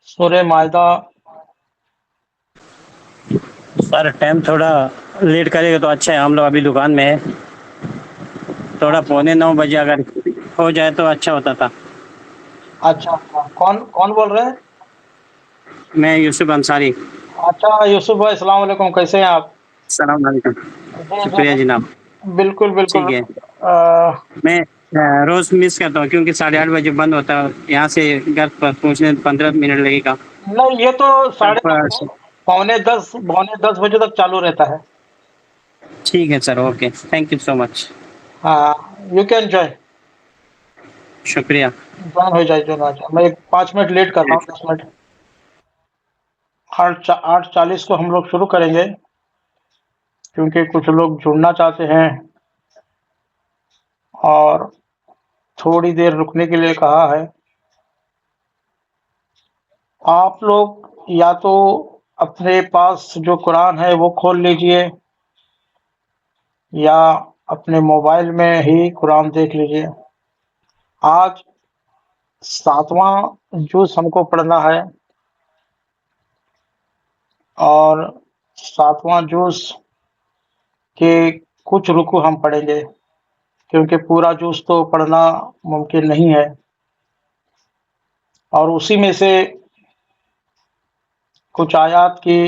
سورہ معاہدہ sir time تھوڑا لیٹ کرے گا تو اچھا ہے، ہم لوگ ابھی دکان میں ہے، تھوڑا اچھا 8:45 اگر ہو جائے تو اچھا ہوتا تھا۔ اچھا اچھا، کون کون بول رہے ہیں؟ میں یوسف انصاری۔ اچھا یوسف بھائی، السلام علیکم، کیسے ہیں آپ؟ السلام علیکم۔ جی جی شکریہ جناب۔ بالکل بالکل۔ ٹھیک ہے، آ، میں روز مس کرتا ہوں کیونکہ 8:30 بجے بند ہوتا ہے، یہاں سے گھر پر پہنچنے 15 منٹ لگے گا۔ نہیں، یہ تو تب 9:30 پونے 10 بجے تک چالو رہتا ہے۔ ٹھیک ہے سر، اوکے، تھینک یو سو مچ۔ ہاں، یو کین جوائن، شکریہ۔ جوائن ہو جائے جو میں 5 منٹ لیٹ کر رہا ہوں، 10 منٹ۔ 8:40 کو ہم لوگ شروع کریں گے کیونکہ کچھ لوگ جڑنا چاہتے ہیں اور تھوڑی دیر رکنے کے لیے کہا ہے۔ آپ لوگ یا تو اپنے پاس جو قرآن ہے وہ کھول لیجئے یا اپنے موبائل میں ہی قرآن دیکھ لیجئے۔ آج 7واں جز ہم کو پڑھنا ہے اور 7واں جز کے کچھ رکو ہم پڑھیں گے کیونکہ پورا جز تو پڑھنا ممکن نہیں ہے، اور اسی میں سے کچھ آیات کی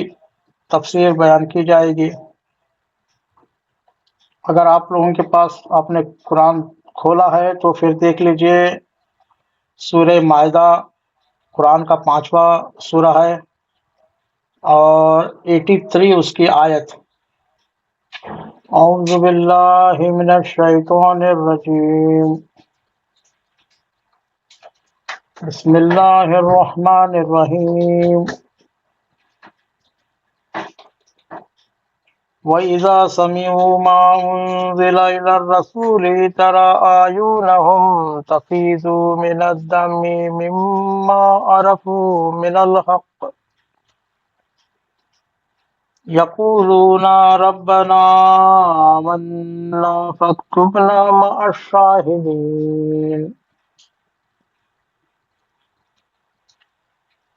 تفسیر بیان کی جائے گی۔ اگر آپ لوگوں کے پاس آپ نے قرآن کھولا ہے تو پھر دیکھ لیجئے، سورہ معاہدہ قرآن کا 5واں سورہ ہے اور 83 اس کی آیت۔ اعوذ باللہ من الشیطان الرجیم، بسم اللہ الرحمن الرحیم۔ وَإِذَا سَمِعُوا مَا أُنزِلَ إِلَى الرَّسُولِ تَرَىٰ أَعْيُنَهُمْ تَفِيضُ مِنَ الدَّمْعِ مِمَّا عَرَفُوا مِنَ الْحَقِّ يَقُولُونَ رَبَّنَا آمَنَّا فَاكْتُبْنَا مَعَ الشَّاهِدِينَ۔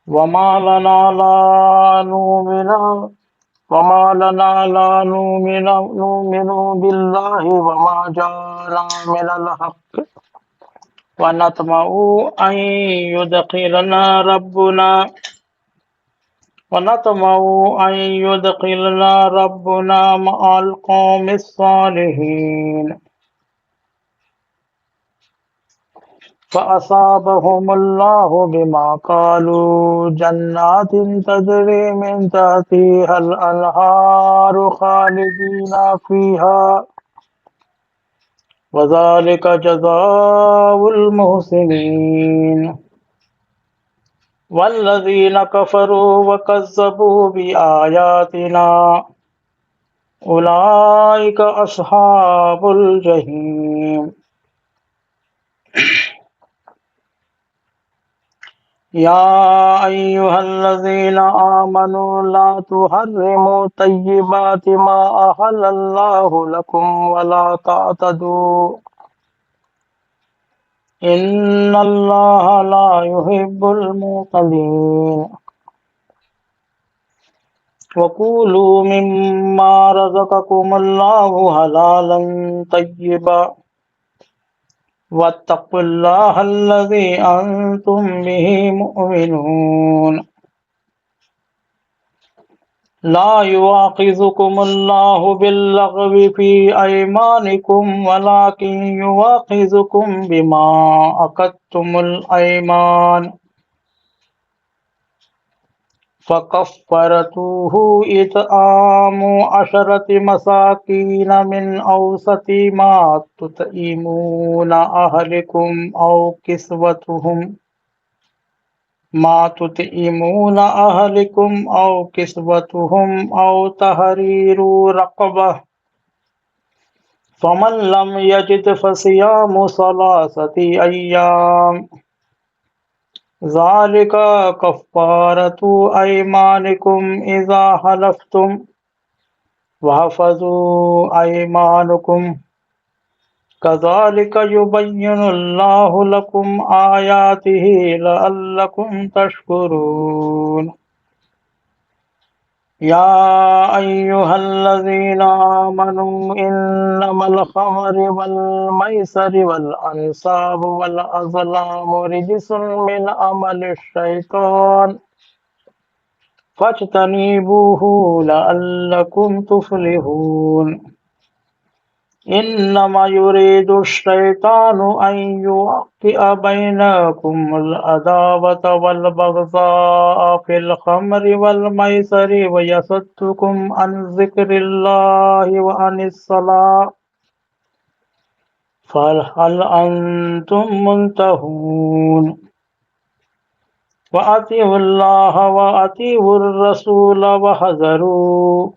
وَمَا لَنَا لا نؤمن بالله وما جاءنا من الحق ونطمع أن يدخلنا ربنا مع القوم الصالحين فأصابهم الله بما قالوا جنات تجري من تحتها الأنهار خالدين فيها وذلك جزاء المحسنين۔ والذين كفروا وكذبوا بآياتنا أولئك أصحاب الجحيم۔ يا أيها الذين آمنوا لا تحرموا طيبات ما أحل الله لكم ولا تعتدوا إن الله لا يحب المعتدين۔ وكلوا مما رزقكم الله حلالا طيبا واتقوا الله الذي أنتم به مؤمنون۔ لا يؤاخذكم الله باللغو في أيمانكم ولكن يؤاخذكم بما عقدتم الأيمان فكفارته إطعام 10 مساكين من أوسط ما تطعمون أهلكم أو كسوتهم أو تحرير رقبة، فمن لم يجد فصيام 3 أيام ذلك كفارة أيمانكم إذا حلفتم واحفظوا أيمانكم كذلك يبين الله لكم آياته لعلكم تشكرون يا أيها الذين آمنوا إنما الخمر والميسر والأنصاب والأزلام رجس من عمل الشيطان فاجتنبوه لعلكم تفلحون إنما يريد الشيطان أن يوقع بينكم العداوة والبغضاء في الخمر والميسر ويصدكم عن ذكر الله وعن الصلاة فهل أنتم منتهون وأطيعوا الله وأطيعوا الرسول واحذروا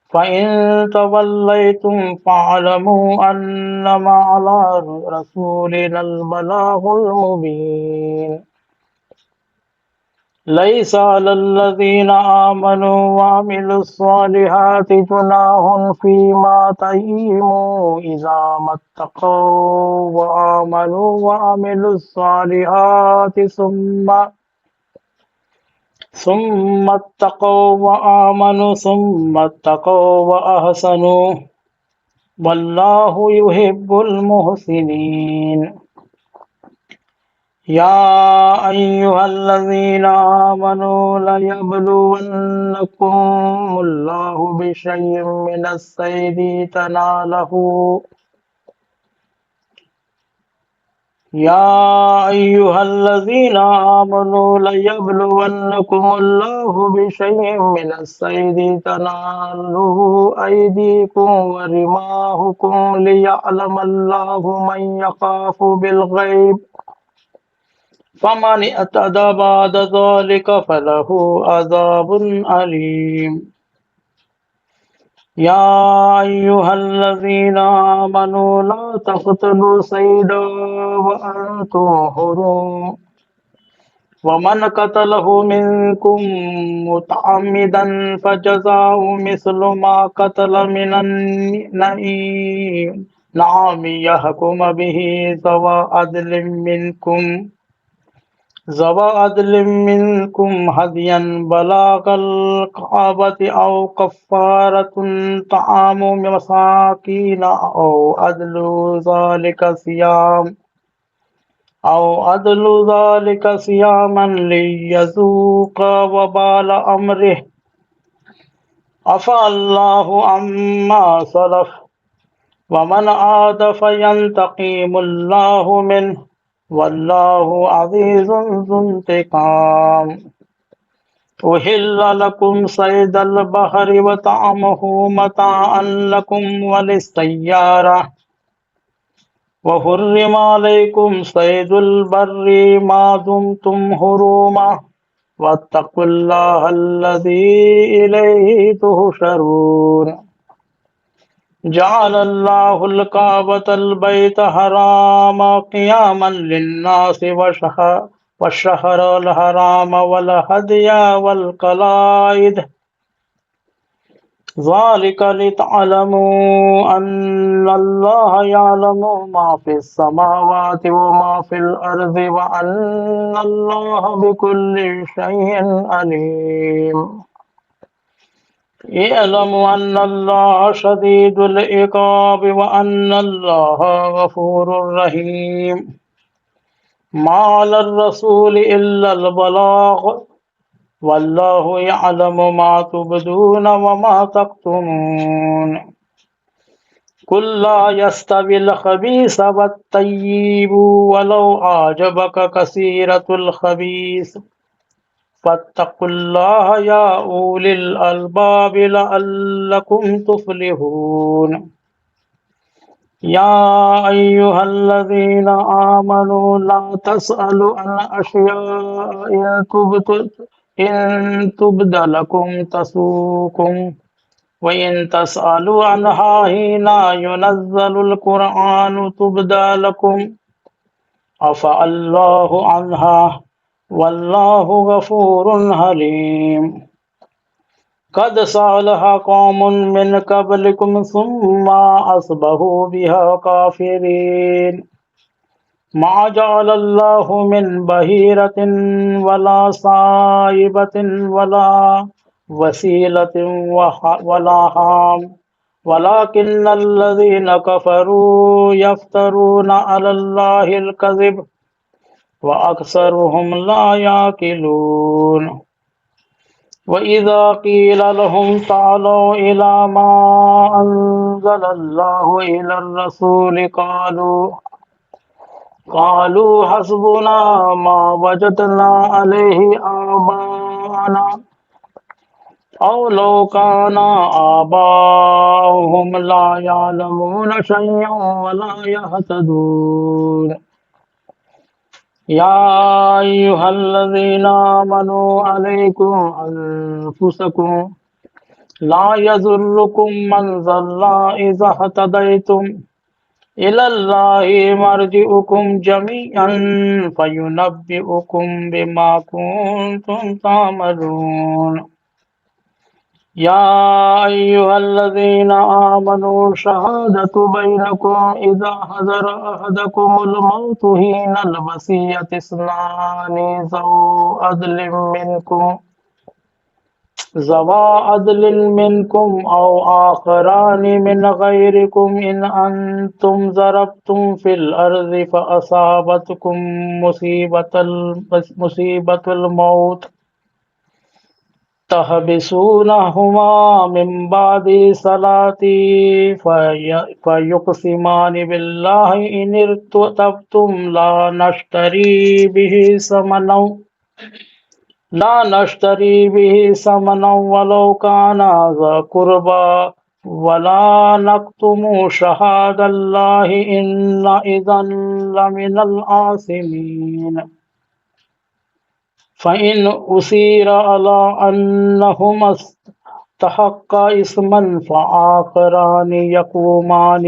فإن توليتم فاعلموا أنما على رسولنا البلاغ المبين ليس على الذين آمنوا وعملوا الصالحات جناح فيما تهيموا إذا ما اتقوا وآمنوا وعملوا الصالحات ثم اتقوا وآمنوا ثم اتقوا وأحسنوا والله يحب المحسنين يا أيها الذين آمنوا ليبلونكم الله بشيء من الصيد تناله يا أيها الذين آمنوا ليبلونكم الله بشيء من الصيد تناله أيديكم ورماحكم ليعلم الله من يخاف بالغيب فمن اعتدى بعد ذلك فله عذاب أليم يا أيها الذين آمنوا لا تقتلوا صيدا وأنتم حرم ومن قتله منكم متعمدا فجزاء مثل ما قتل من النعم يحكم به ذوى عدل منكم هديا بلاغ الكعبة أو كفارة طعام مساكين أو عدل ذلك صياما ليذوق وبال أمره عفا الله عما سلف ومن عاد فينتقم الله منه والله عزيز ذو انتقام أحل لكم صيد البحر وطعمه متاعا لكم وللسيارة وحرم عليكم صيد البر ما دمتم حرما واتقوا الله الذي إليه تحشرون جعل الله الكعبة البيت حرام قياما للناس والشهر الحرام والهدي والقلائد ذلك لتعلموا أن الله يعلم ما في السماوات وما في الأرض وأن الله بكل شيء عليم اعلموا أن الله شديد العقاب وأن الله غفور رحيم ما على الرسول إلا البلاغ والله يعلم ما تبدون وما تكتمون قل لا يستوي الخبيث والطيب ولو أعجبك كثيرة الخبيث فاتقوا الله يا أولي الألباب لعلكم تفلحون يا أيها الذين آمنوا لا تسألوا عن أشياء إن تبد لكم تسؤكم وإن تسألوا عنها حين ينزل القرآن تبد لكم عفا الله عنها والله غفور حليم قد سألها قوم من قبلكم ثم أصبحوا بها كافرين ما جعل الله من بهيرة ولا صائبة ولا وسيلة ولا حام ولكن الذين كفروا يفترون على الله الكذب وأكثرهم لا يعقلون وإذا قيل لهم تعالوا إلى ما أنزل الله إلى الرسول قالوا حسبنا ما وجدنا عليه آباءنا أو لو كان آباؤهم لا يعلمون شيئا ولا يهتدون يا أيها الذين آمنوا عليكم أنفسكم لا يضركم من ضل إذا اهتديتم إلى الله مرجعكم جميعا فينبئكم بما كنتم تعملون يا أيها الذين آمنوا شهادة بينكم إذا حضر أحدكم الموت حين الوصية اثنان ذوى عدل منكم أو آخران من غيركم إن أنتم ضربتم في الأرض فأصابتكم مصيبة الموت تحبسونهما من بعد صلاة فيقسمان بالله إن ارتبتم لا نشتري به ثمنا ولو كان ذا قربى ولا نكتم شهادة الله إن إذا لمن الآثمين فإن أصير على أنهما استحقا إثما فآخران يقومان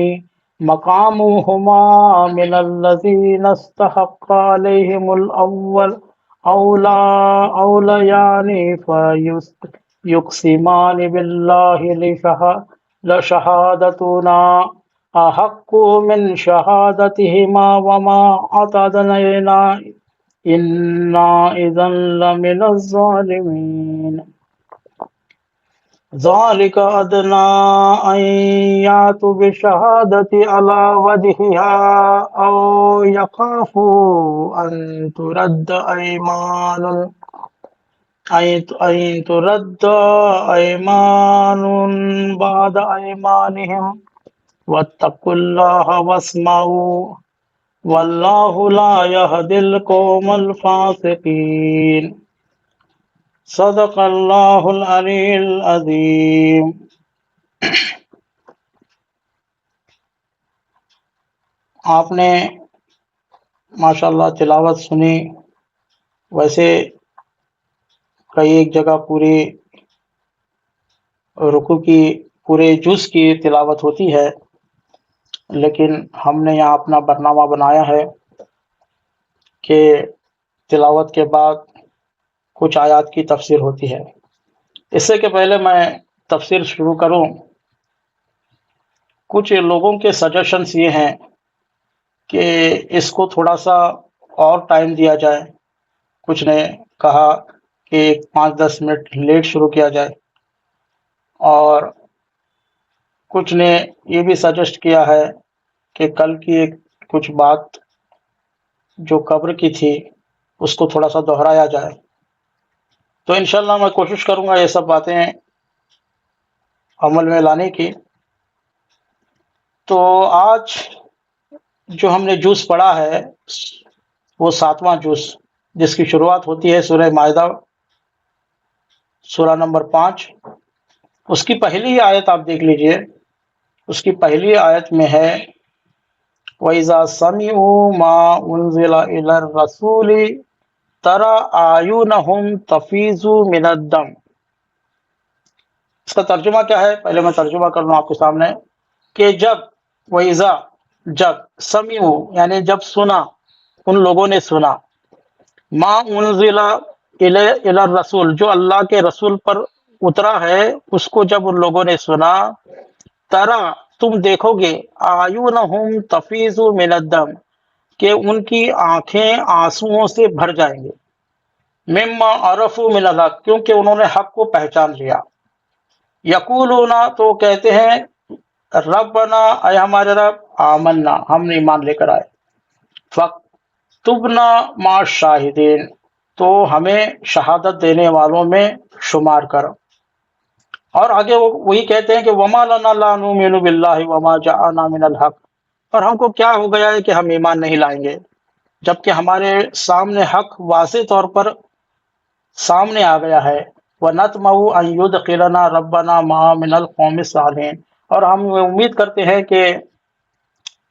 مقامهما من الذين استحق عليهم الأول أوليان فيقسمان بالله لشهادتنا أحق من شهادتهما وما اعتدنا إنا إذا لمن الظالمين ذلك أدنى أن يأتوا بالشهادة على وجهها أو يخافوا أن ترد أيمان بعد أيمانهم واتقوا الله واسمعوا والله لا يهدي القوم الفاسقين صدق اللہ العلی العظیم۔ آپ نے ماشاءاللہ تلاوت سنی، ویسے کئی ایک جگہ پوری رکوع کی پورے جز کی تلاوت ہوتی ہے، لیکن ہم نے یہاں اپنا برنامہ بنایا ہے کہ تلاوت کے بعد کچھ آیات کی تفسیر ہوتی ہے۔ اس سے کہ پہلے میں تفسیر شروع کروں، کچھ لوگوں کے سجیشنز یہ ہیں کہ اس کو تھوڑا سا اور ٹائم دیا جائے، کچھ نے کہا کہ 5-10 منٹ لیٹ شروع کیا جائے، اور کچھ نے یہ بھی سجیسٹ کیا ہے کہ کل کی کچھ بات جو قبر کی تھی اس کو تھوڑا سا دہرایا جائے۔ تو انشاءاللہ میں کوشش کروں گا یہ سب باتیں عمل میں لانے کی۔ تو آج جو ہم نے جز پڑھا ہے وہ 7واں جز، جس کی شروعات ہوتی ہے سورہ مائدہ سورہ نمبر 5۔ اس کی پہلی آیت آپ دیکھ لیجئے، اس کی پہلی آیت میں ہے وَإِذَا سَمِعُوا مَا أُنزِلَ إِلَى الرَّسُولِ تَرَى أَعْيُنَهُمْ تَفِيضُ مِنَ الدَّمْعِ۔ اس کا ترجمہ کیا ہے؟ پہلے میں ترجمہ کر لوں آپ کے سامنے کہ جب وَإِذَا جب سَمِعُوا یعنی جب سنا، ان لوگوں نے سنا، مَا أُنزِلَ إِلَى الرَّسُولِ جو اللہ کے رسول پر اترا ہے اس کو جب ان لوگوں نے سنا، ترا تم دیکھو گے، اعینہم تفیض من الدم، کہ ان کی آنکھیں آنسوؤں سے بھر جائیں گے، مما عرفوا من الحق، کیونکہ انہوں نے حق کو پہچان لیا، یقولون، تو کہتے ہیں، ربنا، اے ہمارے رب، آمنا، ہم نے ایمان لے کر آئے، فاکتبنا مع الشاہدین، تو ہمیں شہادت دینے والوں میں شمار کر۔ اور آگے وہ وہی کہتے ہیں کہ وما لنا لا نؤمن باللہ وما جاءنا من الحق، اور ہم کو کیا ہو گیا ہے کہ ہم ایمان نہیں لائیں گے جبکہ ہمارے سامنے حق واضح طور پر سامنے آ گیا ہے، وَنَطْمَعُ أَن يُدْخِلَنَا رَبَّنَا مَعَ مِنَ الْقَوْمِ الصَّالِحِينَ، اور ہم امید کرتے ہیں کہ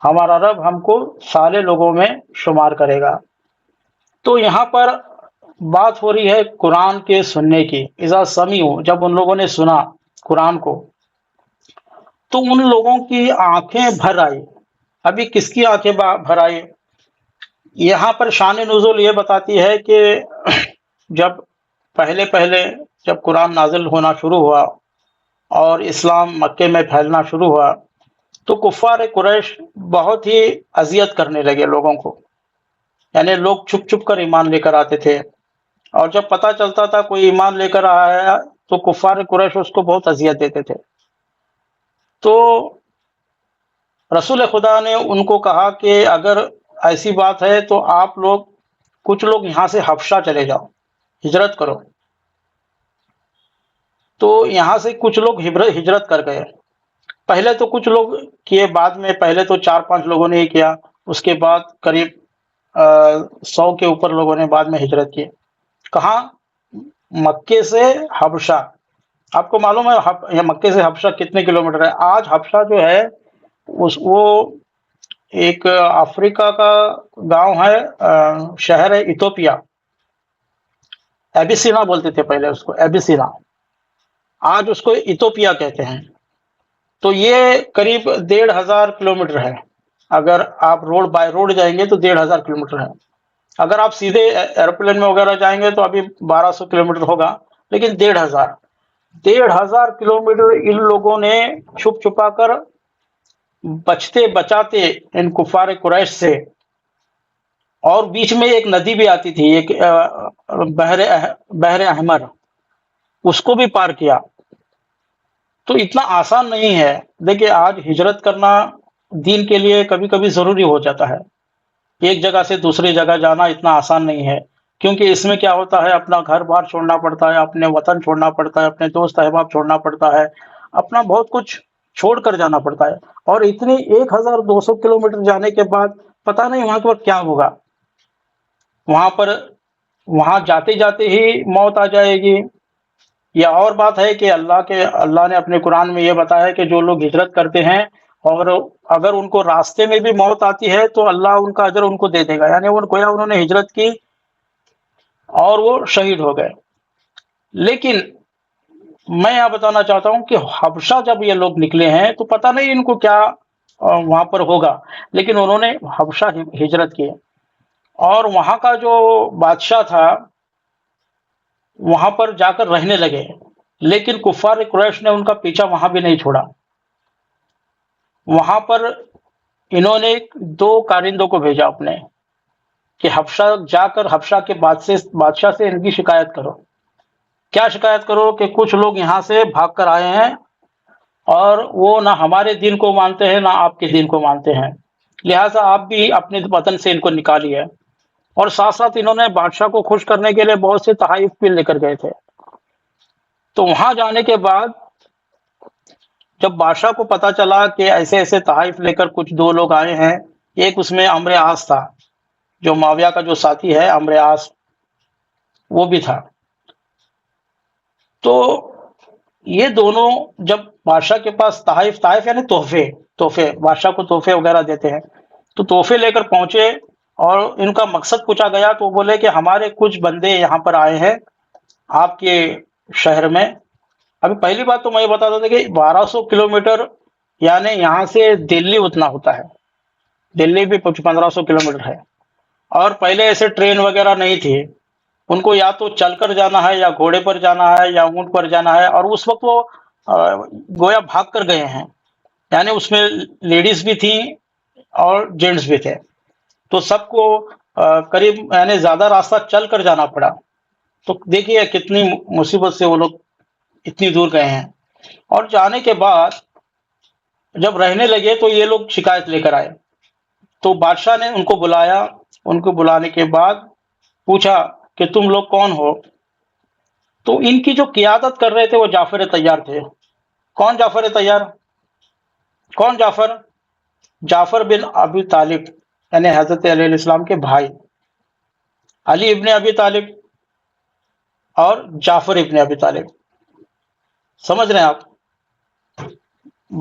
ہمارا رب ہم کو صالح لوگوں میں شمار کرے گا۔ تو یہاں پر بات ہو رہی ہے قرآن کے سننے کی، اذا سمعوا، جب ان لوگوں نے سنا قرآن کو تو ان لوگوں کی آنکھیں بھر آئی۔ ابھی کس کی آنکھیں بھر آئی؟ یہاں پر شان نزول یہ بتاتی ہے کہ جب پہلے جب قرآن نازل ہونا شروع ہوا اور اسلام مکے میں پھیلنا شروع ہوا تو کفار قریش بہت ہی اذیت کرنے لگے لوگوں کو، یعنی لوگ چھپ چھپ کر ایمان لے کر آتے تھے، اور جب پتہ چلتا تھا کوئی ایمان لے کر آیا تو کفار قریش اس کو بہت اذیت دیتے تھے۔ تو رسول خدا نے ان کو کہا کہ اگر ایسی بات ہے تو آپ لوگ کچھ لوگ یہاں سے حبشہ چلے جاؤ، ہجرت کرو۔ تو یہاں سے کچھ لوگ ہجرت کر گئے، پہلے تو کچھ لوگ کیے، بعد میں پہلے تو 4-5 لوگوں نے ہی کیا، اس کے بعد قریب 100 کے اوپر لوگوں نے بعد میں ہجرت کی۔ کہاں؟ مکے سے حبشہ۔ آپ کو معلوم ہے مکے سے حبشہ کتنے کلومیٹر ہے؟ آج حبشہ جو ہے وہ ایک افریقہ کا گاؤں ہے، شہر ہے ایتھوپیا، ایبیسینا بولتے تھے پہلے اس کو، ایبیسینا، آج اس کو ایتھوپیا کہتے ہیں۔ تو یہ قریب 1500 کلومیٹر ہے، اگر آپ بائی روڈ جائیں گے تو 1500 کلومیٹر ہے، اگر آپ سیدھے ایروپلین میں وغیرہ جائیں گے تو ابھی 1200 کلومیٹر ہوگا، لیکن 1500 کلومیٹر ان لوگوں نے چھپ چھپا کر بچتے بچاتے ان کفار قریش سے، اور بیچ میں ایک ندی بھی آتی تھی، ایک بحر احمر، اس کو بھی پار کیا۔ تو اتنا آسان نہیں ہے۔ دیکھیں آج ہجرت کرنا دین کے لیے کبھی کبھی ضروری ہو جاتا ہے، ایک جگہ سے دوسری جگہ جانا اتنا آسان نہیں ہے، کیونکہ اس میں کیا ہوتا ہے، اپنا گھر بار چھوڑنا پڑتا ہے، اپنے وطن چھوڑنا پڑتا ہے، اپنے دوست احباب چھوڑنا پڑتا ہے، اپنا بہت کچھ چھوڑ کر جانا پڑتا ہے، اور اتنی 1200 کلومیٹر جانے کے بعد پتہ نہیں وہاں پر کیا ہوگا، وہاں جاتے جاتے ہی موت آ جائے گی، یا اور بات ہے کہ اللہ نے اپنے قرآن میں یہ بتایا کہ جو لوگ ہجرت کرتے ہیں اور اگر ان کو راستے میں بھی موت آتی ہے تو اللہ ان کا اجر ان کو دے دے گا، یعنی انہوں نے ہجرت کی اور وہ شہید ہو گئے۔ لیکن میں یہ بتانا چاہتا ہوں کہ حبشہ جب یہ لوگ نکلے ہیں تو پتہ نہیں ان کو کیا وہاں پر ہوگا، لیکن انہوں نے حبشہ ہجرت کی، اور وہاں کا جو بادشاہ تھا وہاں پر جا کر رہنے لگے، لیکن کفار قریش نے ان کا پیچھا وہاں بھی نہیں چھوڑا۔ وہاں پر انہوں نے 2 کارندوں کو بھیجا اپنے، کہ حبشہ جا کر حبشہ کے بادشاہ سے ان کی شکایت کرو۔ کیا شکایت کرو؟ کہ کچھ لوگ یہاں سے بھاگ کر آئے ہیں اور وہ نہ ہمارے دین کو مانتے ہیں نہ آپ کے دین کو مانتے ہیں، لہٰذا آپ بھی اپنے وطن سے ان کو نکالیے۔ اور ساتھ ساتھ انہوں نے بادشاہ کو خوش کرنے کے لیے بہت سے تحائف بھی لے کر گئے تھے۔ تو وہاں جانے کے بعد جب بادشاہ کو پتا چلا کہ ایسے ایسے تحائف لے کر کچھ 2 لوگ آئے ہیں، ایک اس میں عمرو عاص تھا، جو معاویہ کا جو ساتھی ہے عمرو عاص، وہ بھی تھا۔ تو یہ دونوں جب بادشاہ کے پاس تحائف یعنی تحفے، بادشاہ کو تحفے وغیرہ دیتے ہیں، تو تحفے لے کر پہنچے اور ان کا مقصد پوچھا گیا تو وہ بولے کہ ہمارے کچھ بندے یہاں پر آئے ہیں آپ کے شہر میں۔ ابھی پہلی بات تو میں یہ بتا دوں کہ 1200 کلومیٹر یعنی یہاں سے دلی اتنا ہوتا ہے، دلی بھی 1500 کلومیٹر ہے، اور پہلے ایسے ٹرین وغیرہ نہیں تھی، ان کو یا تو چل کر جانا ہے یا گھوڑے پر جانا ہے یا اونٹ پر جانا ہے، اور اس وقت وہ گویا بھاگ کر گئے ہیں، یعنی اس میں لیڈیز بھی تھیں اور جینٹس بھی تھے، تو سب کو قریب یعنی زیادہ راستہ چل کر جانا پڑا۔ تو دیکھیے کتنی مصیبت سے وہ لوگ اتنی دور گئے ہیں، اور جانے کے بعد جب رہنے لگے تو یہ لوگ شکایت لے کر آئے، تو بادشاہ نے ان کو بلایا، ان کو بلانے کے بعد پوچھا کہ تم لوگ کون ہو؟ تو ان کی جو قیادت کر رہے تھے وہ جعفر طیار تھے۔ کون جعفر طیار؟ کون جعفر؟ جعفر بن ابی طالب، یعنی حضرت علیہ السلام کے بھائی، علی ابن ابی طالب اور جعفر ابن ابی طالب۔ سمجھ رہے ہیں آپ؟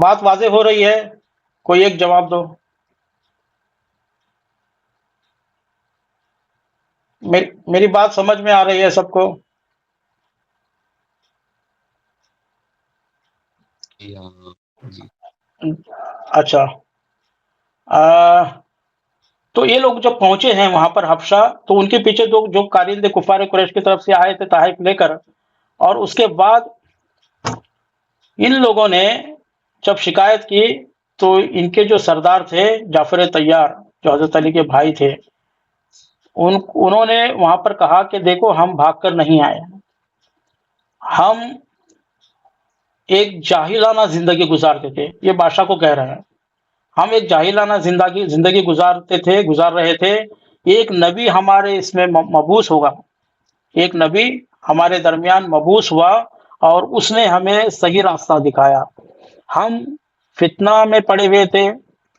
بات واضح ہو رہی ہے؟ کوئی ایک جواب دو۔ میری بات سمجھ میں آ رہی ہے سب کو؟ جی اچھا، تو یہ لوگ جب پہنچے ہیں وہاں پر حبشہ، تو ان کے پیچھے جو کارندے کفار قریش کی طرف سے آئے تھے تحائف لے کر، اور اس کے بعد ان لوگوں نے جب شکایت کی تو ان کے جو سردار تھے جعفر طیار، جو حضرت علی کے بھائی تھے، انہوں نے وہاں پر کہا کہ دیکھو ہم بھاگ کر نہیں آئے، ہم ایک جاہلانہ زندگی گزارتے تھے۔ یہ بادشاہ کو کہہ رہے ہیں، ہم ایک جاہلانہ زندگی گزار رہے تھے، ایک نبی ہمارے اس میں مبعوث ہوگا، ایک نبی ہمارے درمیان مبعوث ہوا اور اس نے ہمیں صحیح راستہ دکھایا۔ ہم فتنہ میں پڑے ہوئے تھے،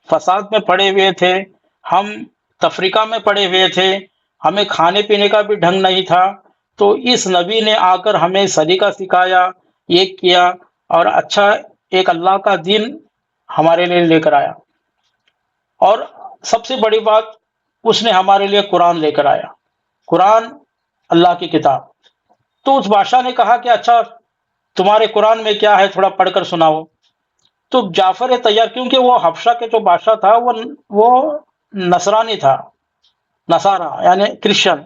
فساد میں پڑے ہوئے تھے، ہم تفریقہ میں پڑے ہوئے تھے، ہمیں کھانے پینے کا بھی ڈھنگ نہیں تھا، تو اس نبی نے آ کر ہمیں سلیقہ سکھایا، یہ کیا، اور اچھا ایک اللہ کا دین ہمارے لیے لے کر آیا، اور سب سے بڑی بات اس نے ہمارے لیے قرآن لے کر آیا، قرآن اللہ کی کتاب۔ تو اس بادشاہ نے کہا کہ اچھا تمہارے قرآن میں کیا ہے، تھوڑا پڑھ کر سناؤ۔ تو جعفر طیار، کیونکہ وہ حبشہ کے جو بادشاہ تھا وہ نصرانی تھا، نصارہ یعنی کرسچن،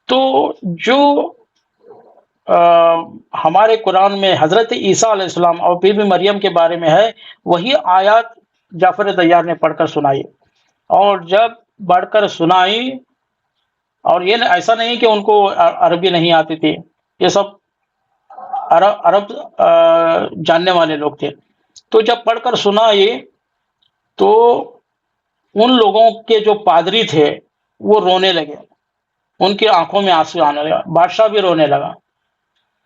تو جو ہمارے قرآن میں حضرت عیسیٰ علیہ السلام اور بی بی مریم کے بارے میں ہے، وہی آیات جعفر طیار نے پڑھ کر سنائی، اور جب پڑھ کر سنائی، اور یہ ایسا نہیں کہ ان کو عربی نہیں آتی تھی، یہ سب عرب جاننے والے لوگ تھے، تو جب پڑھ کر سنائی تو ان لوگوں کے جو پادری تھے وہ رونے لگے، ان کی آنکھوں میں آنسو آنے لگا، بادشاہ بھی رونے لگا،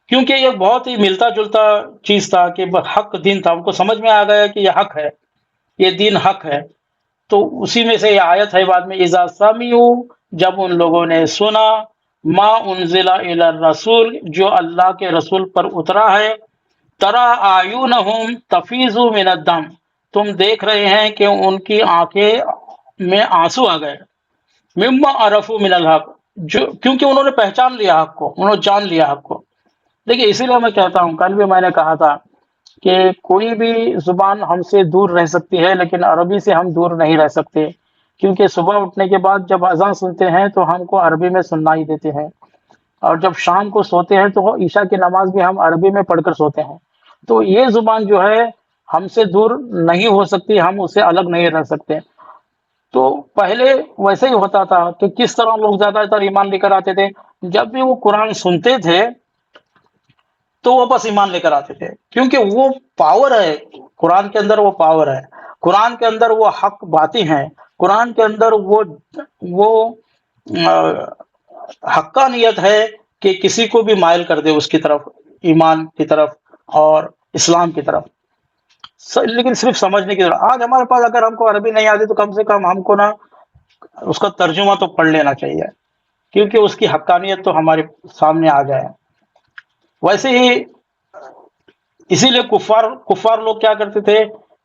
کیونکہ یہ بہت ہی ملتا جلتا چیز تھا کہ حق دین تھا، ان کو سمجھ میں آ گیا کہ یہ حق ہے، یہ دین حق ہے۔ تو اسی میں سے یہ آیت ہے بعد میں، اذا سمعوا، جب ان لوگوں نے سنا، ما انزل الی الرسول، جو اللہ کے رسول پر اترا ہے، ترى اعینہم تفیض من الدم، تم دیکھ رہے ہیں کہ ان کی آنکھیں میں آنسو آ گئے، مما عرفوا من الحق، کیونکہ انہوں نے پہچان لیا حق کو، انہوں نے جان لیا حق کو۔ دیکھیے اسی لیے میں کہتا ہوں، کل بھی میں نے کہا تھا کہ کوئی بھی زبان ہم سے دور رہ سکتی ہے لیکن عربی سے ہم دور نہیں رہ سکتے، کیونکہ صبح اٹھنے کے بعد جب اذان سنتے ہیں تو ہم کو عربی میں سنائی دیتے ہیں، اور جب شام کو سوتے ہیں تو عشاء کی نماز بھی ہم عربی میں پڑھ کر سوتے ہیں۔ تو یہ زبان جو ہے ہم سے دور نہیں ہو سکتی، ہم اس سے الگ نہیں رہ سکتے۔ تو پہلے ویسے ہی ہوتا تھا کہ کس طرح لوگ زیادہ تر ایمان لے کر آتے تھے، جب بھی وہ قرآن سنتے تھے تو وہ بس ایمان لے کر آتے تھے، کیونکہ وہ پاور ہے قرآن کے اندر، وہ پاور ہے قرآن کے اندر، وہ حق باتیں ہیں قرآن کے اندر، وہ حقانیت ہے کہ کسی کو بھی مائل کر دے اس کی طرف، ایمان کی طرف اور اسلام کی طرف، لیکن صرف سمجھنے کی طرف۔ آج ہمارے پاس اگر ہم کو عربی نہیں آتی تو کم سے کم ہم کو نا اس کا ترجمہ تو پڑھ لینا چاہیے، کیونکہ اس کی حقانیت تو ہمارے سامنے آ جائے۔ ویسے ہی اسی لیے کفار لوگ کیا کرتے تھے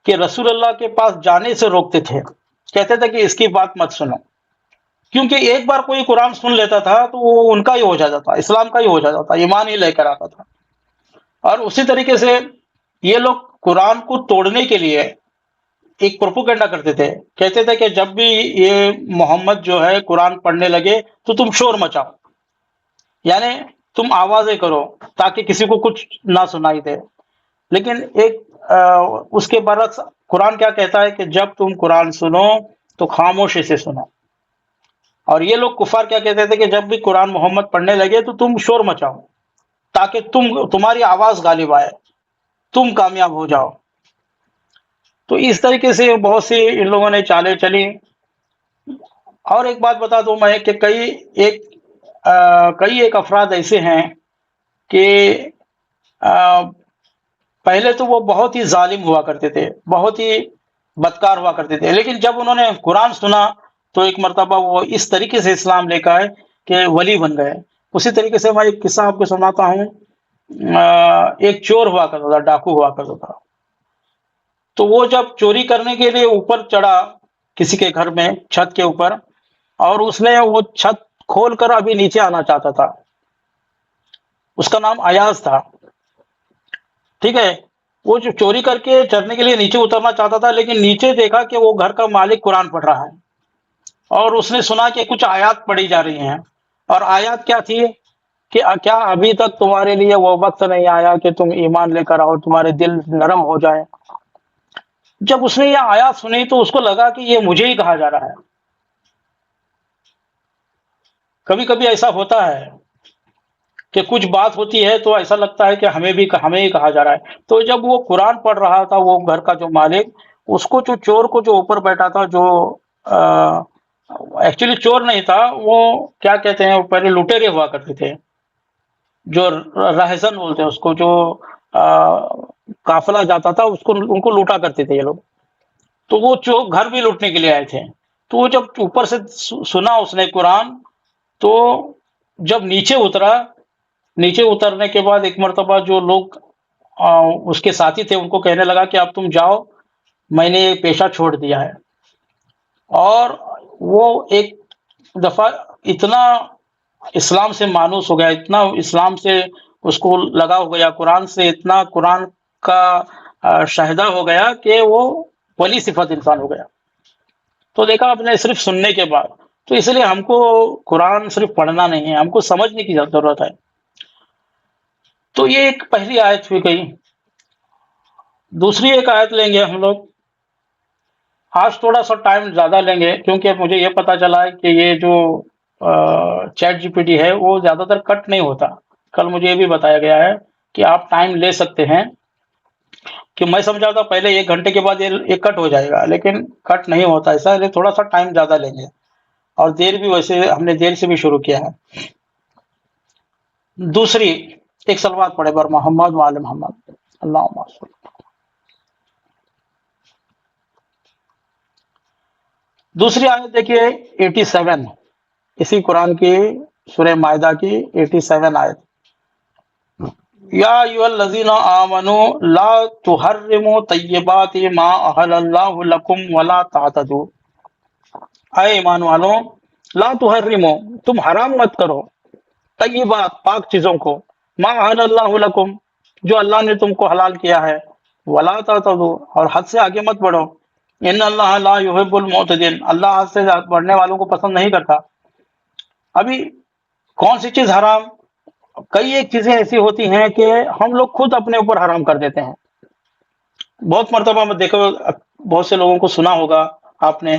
کہ رسول اللہ کے پاس جانے سے روکتے تھے، کہتے تھے کہ اس کی بات مت سنو، کیونکہ ایک بار کوئی قرآن سن لیتا تھا تو وہ ان کا ہی ہو جاتا تھا، اسلام کا ہی ہو جاتا تھا، ایمان ہی لے کر آتا تھا۔ اور اسی طریقے سے یہ لوگ قرآن کو توڑنے کے لیے ایک پروپیگنڈا کرتے تھے، کہتے تھے کہ جب بھی یہ محمد جو ہے قرآن پڑھنے لگے تو تم شور مچاؤ، یعنی تم آوازیں کرو تاکہ کسی کو کچھ نہ سنائی دے. لیکن ایک اس کے برعکس قرآن کیا کہتا ہے کہ جب تم قرآن سنو تو خاموشی سے سنو. اور یہ لوگ کفار کیا کہتے تھے کہ جب بھی قرآن محمد پڑھنے لگے تو تم شور مچاؤ تاکہ تمہاری آواز غالب آئے, تم کامیاب ہو جاؤ. تو اس طریقے سے بہت سی ان لوگوں نے چالیں چلی. اور ایک بات بتا دوں میں کہ کئی ایک افراد ایسے ہیں کہ پہلے تو وہ بہت ہی ظالم ہوا کرتے تھے, بہت ہی بدکار ہوا کرتے تھے, لیکن جب انہوں نے قرآن سنا تو ایک مرتبہ وہ اس طریقے سے اسلام لے کر آئے کہ ولی بن گئے. اسی طریقے سے میں ایک قصہ آپ کو سناتا ہوں. ایک چور ہوا کرتا تھا, ڈاکو ہوا کرتا تھا. تو وہ جب چوری کرنے کے لیے اوپر چڑھا کسی کے گھر میں چھت کے اوپر, اور اس نے وہ چھت کھول کر ابھی نیچے آنا چاہتا تھا. اس کا نام ایاز تھا, ٹھیک ہے. وہ جو چوری کر کے چڑھنے کے لیے نیچے اترنا چاہتا تھا, لیکن نیچے دیکھا کہ وہ گھر کا مالک قرآن پڑھ رہا ہے, اور اس نے سنا کہ کچھ آیات پڑھی جا رہی ہیں. اور آیات کیا تھی کہ کیا ابھی تک تمہارے لیے وہ وقت نہیں آیا کہ تم ایمان لے کر آؤ, تمہارے دل نرم ہو جائے. جب اس نے یہ آیات سنی تو اس کو لگا کہ یہ مجھے ہی کہا جا رہا ہے. کبھی کبھی ایسا ہوتا ہے کہ کچھ بات ہوتی ہے تو ایسا لگتا ہے کہ ہمیں ہی کہا جا رہا ہے. تو جب وہ قرآن پڑھ رہا تھا, وہ گھر کا جو مالک, اس کو جو چور کو جو اوپر بیٹھا تھا, جو ایکچولی چور نہیں تھا, وہ کیا کہتے ہیں, پہلے لٹیرے ہوا کرتے تھے, جو رہزن بولتے ہیں اس کو, جو قافلہ جاتا تھا اس کو, ان کو لوٹا کرتے تھے یہ لوگ. تو وہ گھر بھی لوٹنے کے لیے آئے تھے. تو وہ جب اوپر سے سنا اس نے قرآن, تو جب نیچے اترا, نیچے اترنے کے بعد ایک مرتبہ جو لوگ اس کے ساتھی تھے ان کو کہنے لگا کہ اب تم جاؤ, میں نے یہ پیشہ چھوڑ دیا ہے. اور وہ ایک دفعہ اتنا اسلام سے مانوس ہو گیا, اتنا اسلام سے اس کو لگا ہو گیا, قرآن سے اتنا قرآن کا شاہدہ ہو گیا کہ وہ ولی صفت انسان ہو گیا. تو دیکھا آپ نے صرف سننے کے بعد. تو اس لیے ہم کو قرآن صرف پڑھنا نہیں ہے, ہم کو سمجھنے کی ضرورت ہے. تو یہ ایک پہلی آیت ہوئی گئی. دوسری ایک آیت لیں گے ہم لوگ. آج تھوڑا سا ٹائم زیادہ لیں گے کیونکہ مجھے یہ پتا چلا ہے کہ یہ جو چیٹ جی پی ٹی ہے وہ زیادہ تر کٹ نہیں ہوتا. کل مجھے یہ بھی بتایا گیا ہے کہ آپ ٹائم لے سکتے ہیں, کہ میں سمجھا تھا پہلے 1 گھنٹے کے بعد یہ کٹ ہو جائے گا, لیکن کٹ نہیں ہوتا ایسا. تھوڑا سا ٹائم زیادہ لیں گے, اور دیر بھی ویسے ہم نے دیر سے بھی شروع کیا ہے. دوسری ایک صلوات پڑھے بر محمد وآل محمد, اللہم صل. دوسری آیت دیکھیے 87, اسی قرآن کی سورہ مائدہ کی 87 آیت. یا ایھا الذین آمنوا لا تحرموا طیبات ما احل اللہ لکم ولا تعتدوا. اے ایمان والوں, لا تحرموا, تم حرام مت کرو, طیبات, پاک چیزوں کو, ما احل اللہ لکم, جو اللہ نے تم کو حلال کیا ہے, ولا تعتدوا, اور حد سے آگے مت بڑھو. ان اللہ لا یحب المعتدین, اللہ حد سے بڑھنے والوں کو پسند نہیں کرتا. ابھی کون سی چیز حرام؟ کئی ایک چیزیں ایسی ہوتی ہیں کہ ہم لوگ خود اپنے اوپر حرام کر دیتے ہیں. بہت مرتبہ میں دیکھو, بہت سے لوگوں کو سنا ہوگا آپ نے,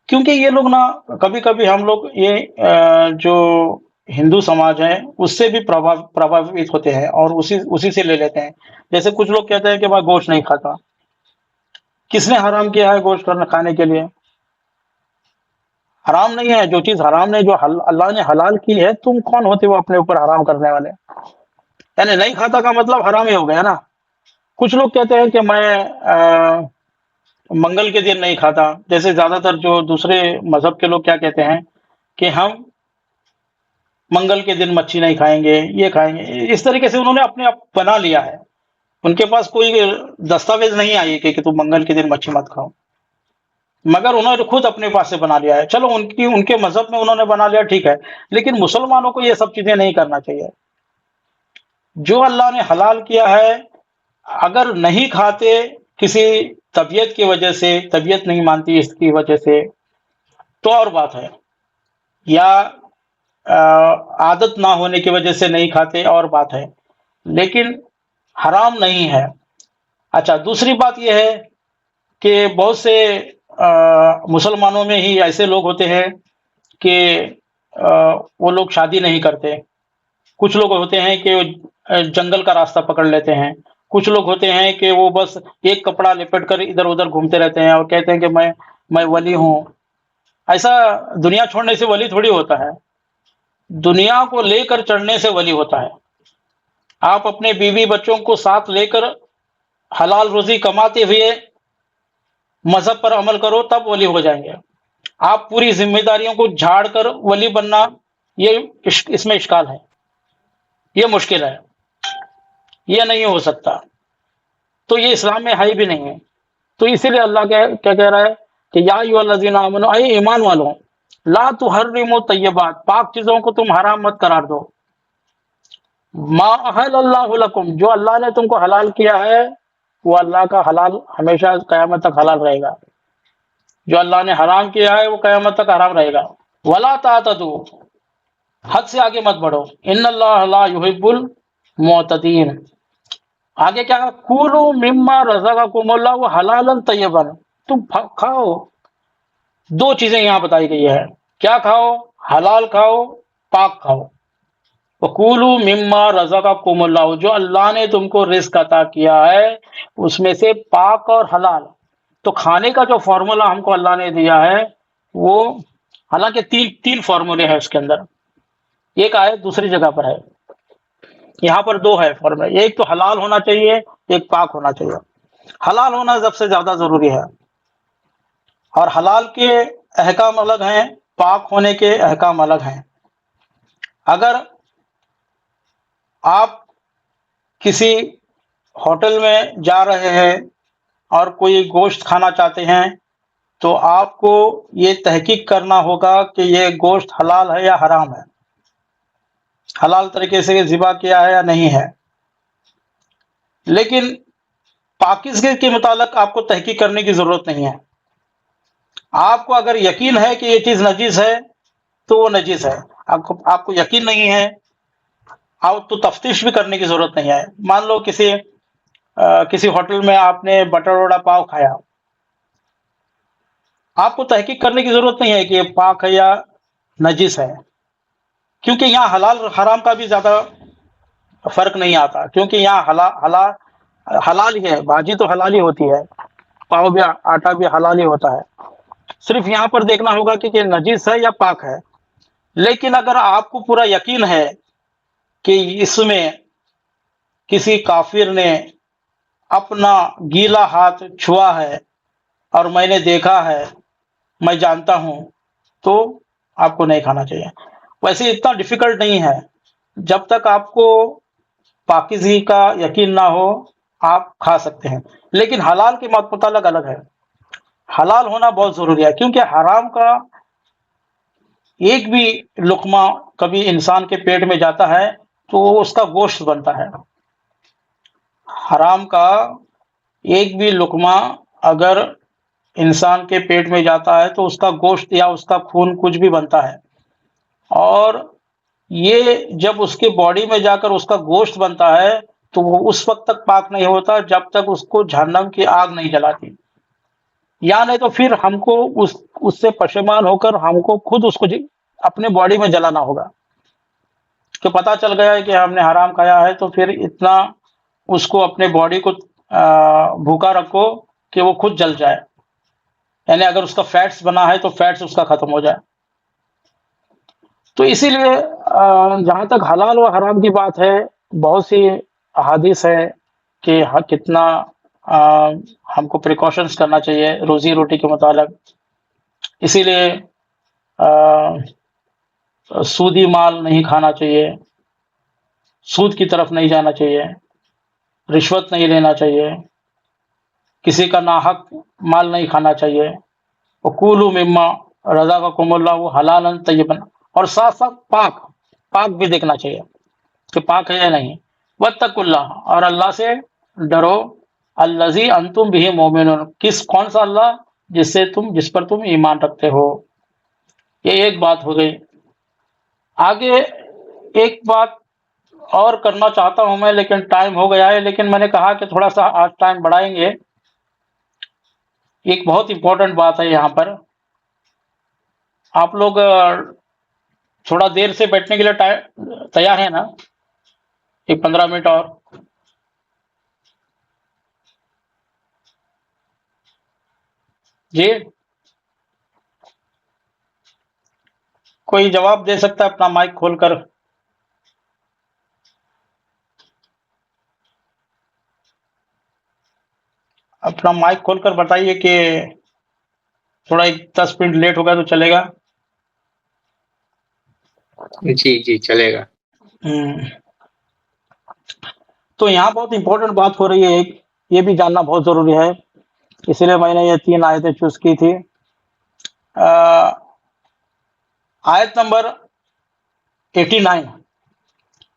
کیونکہ یہ لوگ نا کبھی کبھی ہم لوگ یہ جو ہندو سماج ہے اس سے بھی پربھاوت ہوتے ہیں اور اسی سے لے لیتے ہیں. جیسے کچھ لوگ کہتے ہیں کہ میں گوشت نہیں کھاتا. کس نے حرام کیا ہے گوشت کھانے کے لیے؟ حرام نہیں ہے. جو چیز حرام نہیں, جو اللہ نے حلال کی ہے, تم کون ہوتے ہو اپنے اوپر حرام کرنے والے؟ یعنی نہیں کھاتا کا مطلب حرام ہی ہو گیا نا. کچھ لوگ کہتے ہیں کہ میں منگل کے دن نہیں کھاتا. جیسے زیادہ تر جو دوسرے مذہب کے لوگ کیا کہتے ہیں کہ ہم منگل کے دن مچھی نہیں کھائیں گے, یہ کھائیں گے. اس طریقے سے انہوں نے اپنے آپ بنا لیا ہے. ان کے پاس کوئی دستاویز نہیں آئی کہ تم منگل کے دن مچھی مت کھاؤ, مگر انہوں نے خود اپنے پاس سے بنا لیا ہے. چلو ان کے مذہب میں انہوں نے بنا لیا, ٹھیک ہے, لیکن مسلمانوں کو یہ سب چیزیں نہیں کرنا چاہیے. جو اللہ نے حلال کیا ہے اگر نہیں کھاتے کسی طبیعت کی وجہ سے, طبیعت نہیں مانتی اس کی وجہ سے, تو اور بات ہے. یا عادت نہ ہونے کی وجہ سے نہیں کھاتے اور بات ہے، لیکن حرام نہیں ہے۔ اچھا، دوسری بات یہ ہے کہ بہت سے مسلمانوں میں ہی ایسے لوگ ہوتے ہیں کہ وہ لوگ شادی نہیں کرتے۔ کچھ لوگ ہوتے ہیں کہ جنگل کا راستہ پکڑ لیتے ہیں، کچھ لوگ ہوتے ہیں کہ وہ بس ایک کپڑا لپٹ کر ادھر ادھر گھومتے رہتے ہیں اور کہتے ہیں کہ میں ولی ہوں۔ ایسا دنیا چھوڑنے سے ولی تھوڑی ہوتا ہے، دنیا کو لے کر چڑھنے سے ولی ہوتا ہے۔ آپ اپنے بیوی بچوں کو ساتھ لے کر حلال روزی کماتے ہوئے مذہب پر عمل کرو، تب ولی ہو جائیں گے۔ آپ پوری ذمہ داریوں کو جھاڑ کر ولی بننا، یہ اس میں اشکال ہے، یہ مشکل ہے، یہ نہیں ہو سکتا، تو یہ اسلام میں ہے بھی نہیں ہے۔ تو اسی لیے اللہ کیا کہہ رہا ہے کہ یا ایھا الذین آمنوا، اے ایمان والوں، لا تحرموا طیبات، پاک چیزوں کو تم حرام مت قرار دو، ما احل اللہ لکم، جو اللہ نے تم کو حلال کیا ہے وہ اللہ کا حلال ہمیشہ قیامت تک حلال رہے گا، جو اللہ نے حرام کیا ہے وہ قیامت تک حرام رہے گا۔ ولا تعتدوا، حد سے آگے مت بڑھو، ان اللہ لا یحب المعتدین۔ آگے کیا، کولوا مما رزقکم اللہ حلالا طیبا، تم کھاؤ۔ دو چیزیں یہاں بتائی گئی ہے، کیا کھاؤ؟ حلال کھاؤ، پاک کھاؤ۔ وَقُولُوا مِمَّا رَزَقَكُمُ اللَّهُ، جو اللہ نے تم کو رزق عطا کیا ہے اس میں سے پاک اور حلال۔ تو کھانے کا جو فارمولا ہم کو اللہ نے دیا ہے وہ، حالانکہ تین فارمولے ہیں اس کے اندر، ایک آیت دوسری جگہ پر ہے، یہاں پر دو ہے فارمولے، ایک تو حلال ہونا چاہیے، ایک پاک ہونا چاہیے۔ حلال ہونا سب سے زیادہ ضروری ہے، اور حلال کے احکام الگ ہیں، پاک ہونے کے احکام الگ ہیں۔ اگر آپ کسی ہوٹل میں جا رہے ہیں اور کوئی گوشت کھانا چاہتے ہیں تو آپ کو یہ تحقیق کرنا ہوگا کہ یہ گوشت حلال ہے یا حرام ہے، حلال طریقے سے ذبح کیا ہے یا نہیں ہے۔ لیکن پاکیزگی کے متعلق آپ کو تحقیق کرنے کی ضرورت نہیں ہے۔ آپ کو اگر یقین ہے کہ یہ چیز نجس ہے تو وہ نجس ہے، آپ کو یقین نہیں ہے تو تفتیش بھی کرنے کی ضرورت نہیں ہے۔ مان لو کسی ہوٹل میں آپ نے بٹر وڑا پاؤ کھایا، آپ کو تحقیق کرنے کی ضرورت نہیں ہے کہ یہ پاک ہے یا نجس ہے، کیونکہ یہاں حلال حرام کا بھی زیادہ فرق نہیں آتا، کیونکہ یہاں حلال ہی ہے، بھاجی تو حلال ہی ہوتی ہے، پاؤ بھی، آٹا بھی حلال ہی ہوتا ہے۔ صرف یہاں پر دیکھنا ہوگا کہ یہ نجس ہے یا پاک ہے۔ لیکن اگر آپ کو پورا یقین ہے کہ اس میں کسی کافر نے اپنا گیلا ہاتھ چھوا ہے اور میں نے دیکھا ہے، میں جانتا ہوں، تو آپ کو نہیں کھانا چاہیے۔ ویسے اتنا ڈیفیکلٹ نہیں ہے، جب تک آپ کو پاکیزگی کا یقین نہ ہو آپ کھا سکتے ہیں، لیکن حلال کے متعلق الگ ہے۔ حلال ہونا بہت ضروری ہے، کیونکہ حرام کا ایک بھی لقمہ کبھی انسان کے پیٹ میں جاتا ہے تو وہ اس کا گوشت بنتا ہے۔ حرام کا ایک بھی لقمہ اگر انسان کے پیٹ میں جاتا ہے تو اس کا گوشت یا اس کا خون کچھ بھی بنتا ہے، اور یہ جب اس کے باڈی میں جا کر اس کا گوشت بنتا ہے تو وہ اس وقت تک پاک نہیں ہوتا جب تک اس کو جہنم کی آگ نہیں جلاتی، یا نہیں تو پھر ہم کو اس سے پشیمان ہو کر ہم کو خود اس کو اپنے باڈی میں جلانا ہوگا، کہ پتہ چل گیا ہے کہ ہم نے حرام کھایا ہے، تو پھر اتنا اس کو اپنے باڈی کو بھوکا رکھو کہ وہ خود جل جائے، یعنی اگر اس کا فیٹس بنا ہے تو فیٹس اس کا ختم ہو جائے۔ تو اسی لیے جہاں تک حلال و حرام کی بات ہے، بہت سی احادیث ہے کہ کتنا ہم کو پریکاشنز کرنا چاہیے روزی روٹی کے متعلق۔ اسی لیے سودی مال نہیں کھانا چاہیے، سود کی طرف نہیں جانا چاہیے، رشوت نہیں لینا چاہیے، کسی کا ناحق مال نہیں کھانا چاہیے۔ وَقُولُوا مِمَّا رَزَقَكُمُ اللَّهُ حَلَالًا طَيِّبًا، اور ساتھ ساتھ پاک بھی دیکھنا چاہیے کہ پاک ہے یا نہیں۔ وَاتَّقُوا اللَّهَ، اور اللہ سے ڈرو، الَّذِي أَنْتُمْ بِهِ مُؤْمِنُونَ، کون سا اللہ؟ جس پر تم ایمان رکھتے ہو۔ یہ ایک بات ہو گئی۔ آگے ایک بات اور کرنا چاہتا ہوں میں، لیکن ٹائم ہو گیا ہے، لیکن میں نے کہا کہ تھوڑا سا آج ٹائم بڑھائیں گے. ایک بہت امپورٹنٹ بات ہے یہاں پر. آپ لوگ تھوڑا دیر سے بیٹھنے کے لیے تیار ہیں نا؟ ایک 15 منٹ اور. جی کوئی جواب دے سکتا ہے اپنا مائک کھول کر؟ اپنا مائک کھول کر بتائیے کہ تھوڑا 10 منٹ لیٹ ہوگا تو چلے گا. جی جی چلے گا. تو یہاں بہت امپورٹنٹ بات ہو رہی ہے، یہ بھی جاننا بہت ضروری ہے، اسی لیے میں نے یہ 3 آیتیں چوز کی تھی. آیت نمبر 89،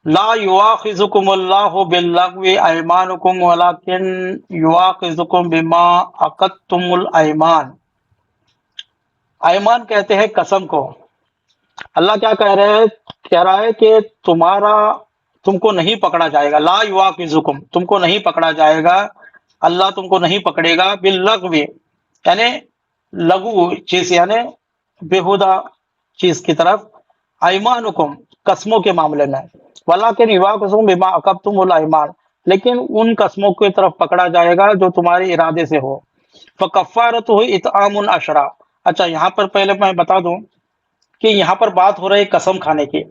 لا یواخذکم اللہ باللغو ایمانکم ولکن یواخذکم بما عقدتم الایمان. ایمان کہتے ہیں قسم کو. اللہ کیا کہہ رہا ہے کہ تم کو نہیں پکڑا جائے گا. لا یواخذکم، تم کو نہیں پکڑا جائے گا، اللہ تم کو نہیں پکڑے گا، باللغو یعنی لغو چیز یعنی بےہودہ چیز کی طرف، ایمانکم قسموں کے معاملے میں، ولکن یواخذکم بما عقدتم الایمان، لیکن ان قسموں کی طرف پکڑا جائے گا جو تمہارے ارادے سے ہو. فکفارتہ اطعام 10. اچھا یہاں پر پہلے میں بتا دوں کہ یہاں پر بات ہو رہی ہے قسم کھانے کی.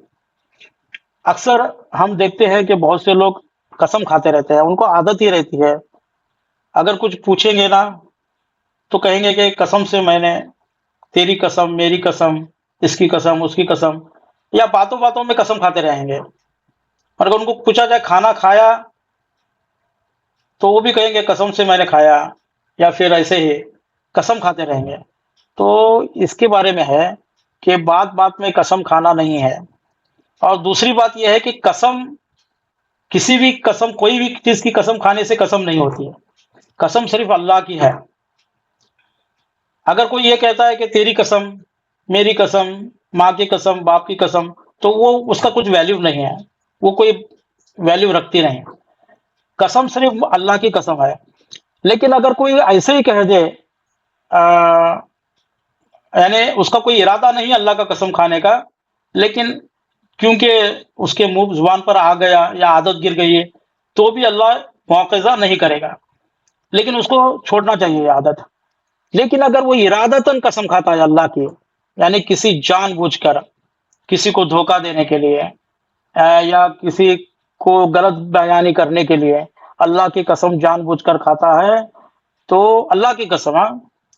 اکثر ہم دیکھتے ہیں کہ بہت سے لوگ قسم کھاتے رہتے ہیں، ان کو عادت ہی رہتی ہے. اگر کچھ پوچھیں گے نا تو کہیں گے کہ قسم سے میں نے، تیری قسم، میری قسم، اس کی قسم، اس کی قسم، یا باتوں باتوں میں قسم کھاتے رہیں گے. اور اگر ان کو پوچھا جائے کھانا کھایا تو وہ بھی کہیں گے قسم سے میں نے کھایا، یا پھر ایسے ہی قسم کھاتے رہیں گے. تو اس کے بارے میں ہے کہ بات بات میں قسم کھانا نہیں ہے. اور دوسری بات یہ ہے کہ قسم، کسی بھی قسم، کوئی بھی چیز کی قسم کھانے سے قسم نہیں ہوتی ہے. قسم صرف اللہ کی ہے. اگر کوئی یہ کہتا ہے کہ تیری قسم، میری قسم، ماں کی قسم، باپ کی قسم، تو وہ اس کا کچھ ویلیو نہیں ہے، وہ کوئی ویلیو رکھتی نہیں. قسم صرف اللہ کی قسم ہے. لیکن اگر کوئی ایسے ہی کہہ دے، یعنی اس کا کوئی ارادہ نہیں اللہ کا قسم کھانے کا، لیکن کیونکہ اس کے منہ زبان پر آ گیا یا عادت گر گئی ہے، تو بھی اللہ مواخذہ نہیں کرے گا، لیکن اس کو چھوڑنا چاہیے یہ عادت. لیکن اگر وہ ارادتاً قسم کھاتا ہے اللہ کی، یعنی کسی جان بوجھ کر کسی کو دھوکہ دینے کے لیے، یا کسی کو غلط بیانی کرنے کے لیے اللہ کی قسم جان بوجھ کر کھاتا ہے، تو اللہ کی قسم،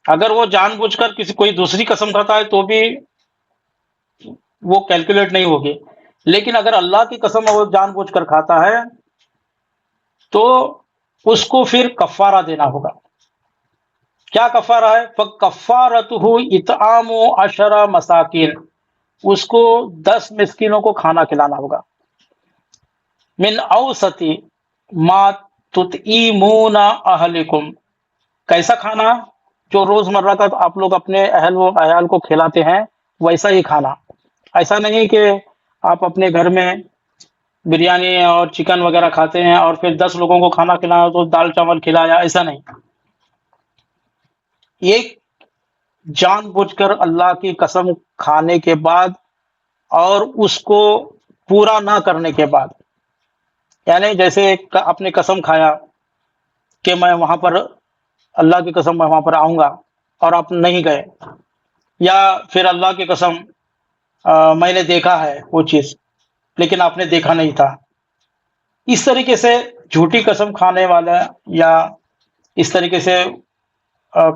اگر وہ جان بوجھ کر کوئی دوسری قسم کھاتا ہے تو بھی وہ کیلکولیٹ نہیں ہوگی. لیکن اگر اللہ کی قسم وہ جان بوجھ کر کھاتا ہے تو اس کو پھر کفارہ دینا ہوگا. کیا کفارہ ہے؟ فَكَفَّارَتُهُ اطعام 10 مساکین، اس کو 10 مسکینوں کو کھانا کھلانا ہوگا. من اوسط ما تطعمون اہلکم، کیسا کھانا؟ جو روزمرہ کا آپ لوگ اپنے اہل و عیال کو کھلاتے ہیں ویسا ہی کھانا. ایسا نہیں کہ آپ اپنے گھر میں بریانی اور چکن وغیرہ کھاتے ہیں اور پھر 10 لوگوں کو کھانا کھلانا تو دال چاول کھلایا، ایسا نہیں. ایک جان بوجھ کر اللہ کی قسم کھانے کے بعد اور اس کو پورا نہ کرنے کے بعد، یعنی جیسے آپ نے قسم کھایا کہ میں وہاں پر، اللہ کی قسم میں وہاں پر آؤں گا، اور آپ نہیں گئے، یا پھر اللہ کی قسم میں نے دیکھا ہے وہ چیز لیکن آپ نے دیکھا نہیں تھا. اس طریقے سے جھوٹی قسم کھانے والا یا اس طریقے سے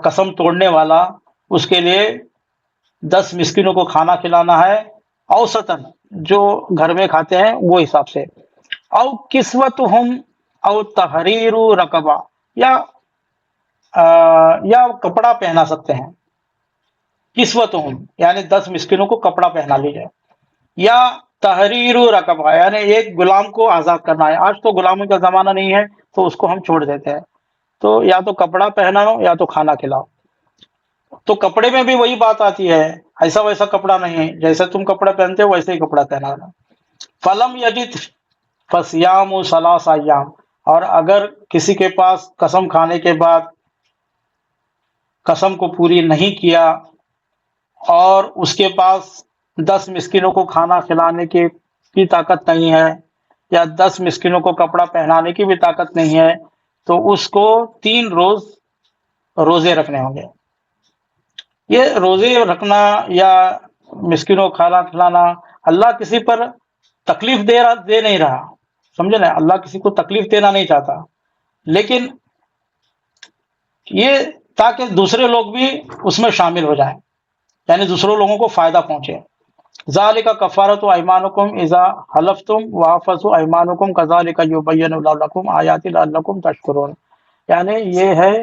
قسم توڑنے والا، اس کے لیے 10 مسکینوں کو کھانا کھلانا ہے، اوسطاً جو گھر میں کھاتے ہیں وہ حساب سے. او کسوتہم او تحریر رقبہ، یا کپڑا پہنا سکتے ہیں. کسوتہم یعنی 10 مسکینوں کو کپڑا پہنا لیجئے، یا تحریر رقبہ یعنی ایک غلام کو آزاد کرنا ہے. آج تو غلاموں کا زمانہ نہیں ہے تو اس کو ہم چھوڑ دیتے ہیں، تو یا تو کپڑا پہناؤ یا تو کھانا کھلاؤ. تو کپڑے میں بھی وہی بات آتی ہے، ایسا ویسا کپڑا نہیں ہے، جیسے تم کپڑا پہنتے ہو ویسے ہی کپڑا پہنانا۔ فلم یجد فصیام ثلاث ایام، اور اگر کسی کے پاس قسم کھانے کے بعد قسم کو پوری نہیں کیا اور اس کے پاس 10 مسکینوں کو کھانا کھلانے کی طاقت نہیں ہے، یا 10 مسکینوں کو کپڑا پہنانے کی بھی طاقت نہیں ہے، تو اس کو 3 روز روزے رکھنے ہوں گے۔ یہ روزے رکھنا یا مسکینوں کو کھانا کھلانا، اللہ کسی پر تکلیف دے نہیں رہا، سمجھے نا، اللہ کسی کو تکلیف دینا نہیں چاہتا، لیکن یہ تاکہ دوسرے لوگ بھی اس میں شامل ہو جائیں، یعنی دوسروں لوگوں کو فائدہ پہنچے۔ ذالک کفارۃ ایمانکم اذا حلفتم واحفظوا ایمانکم کذالک یبین اللہ لکم آیات لعلکم تشکرون، یعنی یہ ہے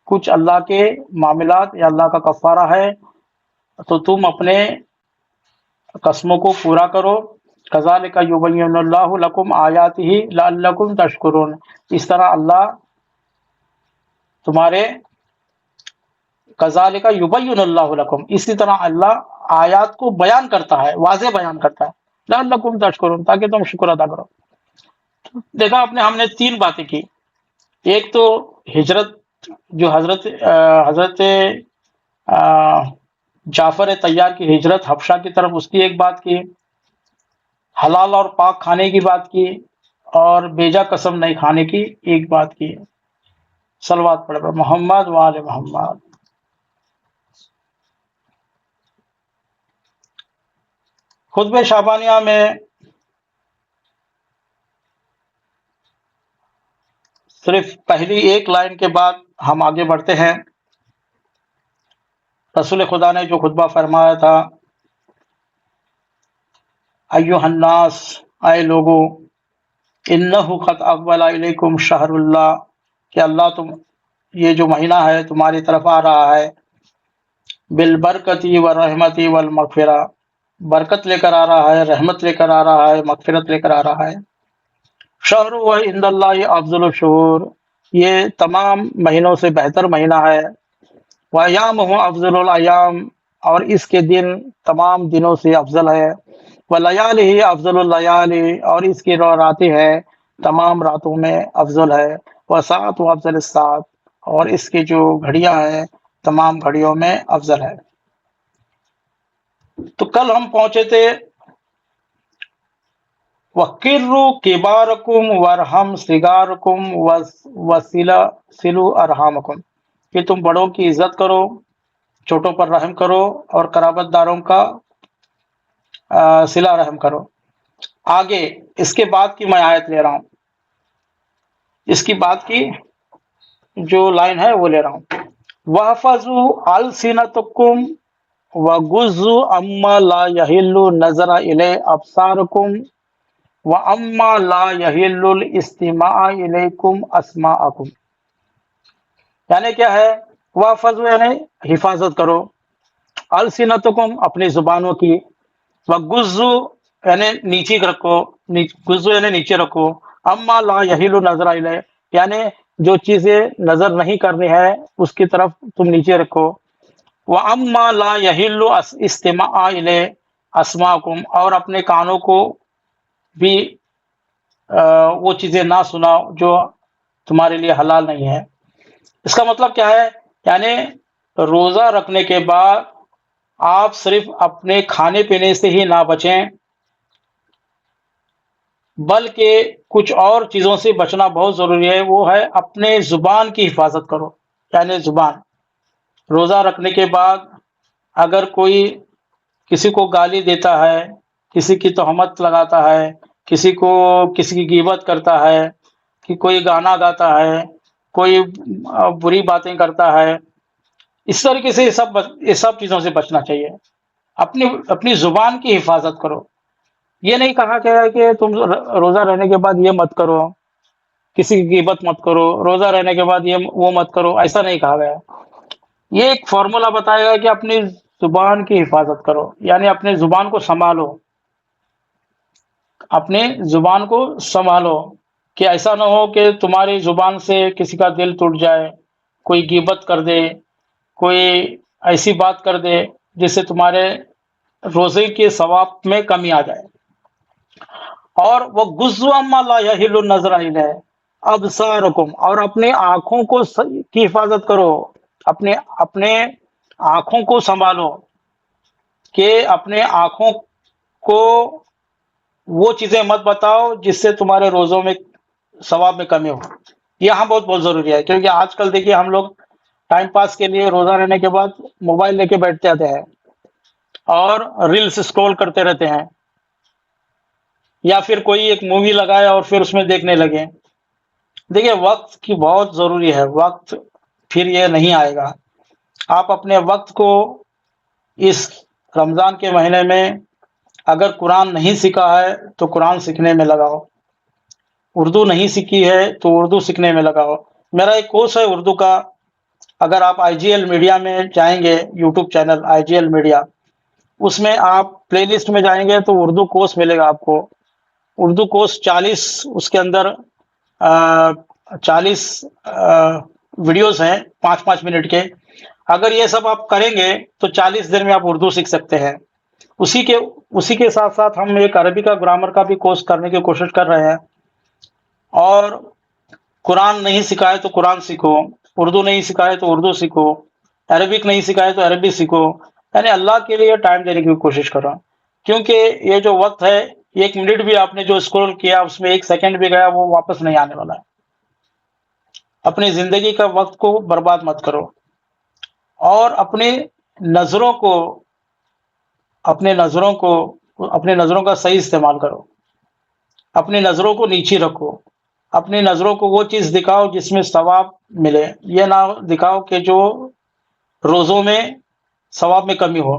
کچھ اللہ کے معاملات یا اللہ کا کفارہ ہے، تو تم اپنے قسموں کو پورا کرو۔ کذالک یبین اللہ لکم آیاتہ لعلکم تشکرون، اس طرح اللہ تمہارے کذالک یبین اللہ لکم، اسی طرح اللہ آیات کو بیان کرتا ہے، واضح بیان کرتا ہے، لعلکم تشکرون، تاکہ تم شکر ادا کرو۔ دیکھا آپ نے، ہم نے 3 باتیں کی، ایک تو ہجرت، جو حضرت جعفر طیار کی ہجرت حبشہ کی طرف، اس کی ایک بات کی، حلال اور پاک کھانے کی بات کی، اور بیجا قسم نہیں کھانے کی ایک بات کی۔ صلوات پڑھ محمد وآل محمد۔ خطبہ شعبانیہ میں صرف پہلی ایک لائن کے بعد ہم آگے بڑھتے ہیں۔ رسول خدا نے جو خطبہ فرمایا تھا، ایھا الناس، اے لوگو، انہ قد اقبل الیکم شہر اللہ، کہ اللہ یہ جو مہینہ ہے تمہاری طرف آ رہا ہے، بالبرکتی والرحمتی والمغفرہ، برکت لے کر آ رہا ہے، رحمت لے کر آ رہا ہے، مغفرت لے کر آ رہا ہے۔ شہر و عند اللہ افضل الشہور، یہ تمام مہینوں سے بہتر مہینہ ہے۔ وایامہ افضل الایام، اور اس کے دن تمام دنوں سے افضل ہے۔ ولیالہ افضل اللیالی، اور اس کی راتیں ہے تمام راتوں میں افضل ہے۔ وساعۃ افضل الساعات، اور اس کی جو گھڑیاں ہیں تمام گھڑیوں میں افضل ہے۔ تو کل ہم پہنچے تھے وَقِرُّوا كِبَارَكُمْ وَارْحَمْ صِغَارَكُمْ وَصِلُوا أَرْحَامَكُمْ، کہ تم بڑوں کی عزت کرو، چھوٹوں پر رحم کرو، اور قرابت داروں کا صلہ رحم کرو۔ آگے اس کے بعد کی میں آیت لے رہا ہوں، اس کی بعد کی جو لائن ہے وہ لے رہا ہوں۔ وَاحْفَظُوا أَلْسِنَتَكُمْ وَغُضُّوا عَمَّا لَا يَحِلُّ نَظَرَ إِلَيْهِ أَبْصَارُكُمْ وَأَمَّا لَا يَحِلُّ الْإِسْتِمَاعُ إِلَيْكُمْ أَسْمَاعَكُمْ، یعنی کیا ہے؟ وَاحْفَظُوا یعنی حفاظت کرو، أَلْسِنَتَكُمْ اپنی زبانوں کی، وَغُضُّوا یعنی نیچی رکھو، غضوا یعنی نیچے رکھو، اما لا یحل نظر الیہ یعنی جو چیزیں نظر نہیں کرنی ہے اس کی طرف تم نیچے رکھو۔ وَأَمَّا لَا يَحِلُّ اسْتِمَاعُ إِلَيْهِ أَسْمَاعُكُمْ، اور اپنے کانوں کو بھی وہ چیزیں نہ سناؤ جو تمہارے لیے حلال نہیں ہے۔ اس کا مطلب کیا ہے؟ یعنی روزہ رکھنے کے بعد آپ صرف اپنے کھانے پینے سے ہی نہ بچیں، بلکہ کچھ اور چیزوں سے بچنا بہت ضروری ہے، وہ ہے اپنے زبان کی حفاظت کرو، یعنی زبان۔ روزہ رکھنے کے بعد اگر کوئی کسی کو گالی دیتا ہے، کسی کی تہمت لگاتا ہے، کسی کی غیبت کرتا ہے، کہ کوئی گانا گاتا ہے، کوئی بری باتیں کرتا ہے، اس طریقے سے یہ سب چیزوں سے بچنا چاہیے۔ اپنی زبان کی حفاظت کرو۔ یہ نہیں کہا گیا ہے کہ تم روزہ رہنے کے بعد یہ مت کرو، کسی کی غیبت مت کرو، روزہ رہنے کے بعد یہ وہ مت کرو، ایسا نہیں کہا گیا۔ یہ ایک فارمولا بتایا گیا کہ اپنی زبان کی حفاظت کرو، یعنی اپنے زبان کو سنبھالو، اپنے زبان کو سنبھالو، کہ ایسا نہ ہو کہ تمہاری زبان سے کسی کا دل ٹوٹ جائے، کوئی غیبت کر دے، کوئی ایسی بات کر دے جس سے تمہارے روزے کے ثواب میں کمی آ جائے. اور وہ غضوا اما لا یحل النظر الیہ ابصارکم، اور اپنے آنکھوں کو کی حفاظت کرو، اپنے اپنے آنکھوں کو سنبھالو کہ اپنے آنکھوں کو وہ چیزیں مت بتاؤ جس سے تمہارے روزوں میں ثواب میں کمی ہو. یہاں بہت بہت ضروری ہے، کیونکہ آج کل دیکھیے ہم لوگ ٹائم پاس کے لیے روزہ رہنے کے بعد موبائل لے کے بیٹھ جاتے ہیں اور ریلز اسکرول کرتے رہتے ہیں، یا پھر کوئی ایک مووی لگائے اور پھر اس میں دیکھنے لگے. دیکھیے وقت کی بہت ضروری ہے، وقت پھر یہ نہیں آئے گا. آپ اپنے وقت کو اس رمضان کے مہینے میں اگر قرآن نہیں سیکھا ہے تو قرآن سیکھنے میں لگاؤ، اردو نہیں سیکھی ہے تو اردو سیکھنے میں لگاؤ. میرا ایک کورس ہے اردو کا، اگر آپ آئی جی ایل میڈیا میں جائیں گے، YouTube channel I G L media, اس میں آپ پلے لسٹ میں جائیں گے تو اردو کورس ملے گا آپ کو. اردو کورس 40، اس کے اندر 40 ویڈیوز ہیں 5-5 منٹ کے. اگر یہ سب آپ کریں گے تو 40 دن میں آپ اردو سیکھ سکتے ہیں. اسی کے ساتھ ساتھ ہم ایک عربی کا گرامر کا بھی کورس کرنے کی کوشش کر رہے ہیں. اور قرآن نہیں سکھائے تو قرآن سیکھو، اردو نہیں سکھائے تو اردو سیکھو، عربک نہیں سکھائے تو عربی سیکھو. یعنی اللہ کے لیے ٹائم دینے کی کوشش کرو، کیونکہ یہ جو وقت ہے، 1 منٹ بھی آپ نے جو اسکرول کیا اس میں 1 سیکنڈ بھی گیا وہ واپس نہیں آنے والا ہے. اپنی زندگی کا وقت کو برباد مت کرو، اور اپنی نظروں نظروں کا صحیح استعمال کرو. اپنی نظروں کو نیچی رکھو، اپنی نظروں کو وہ چیز دکھاؤ جس میں ثواب ملے، یہ نہ دکھاؤ کہ جو روزوں میں ثواب میں کمی ہو.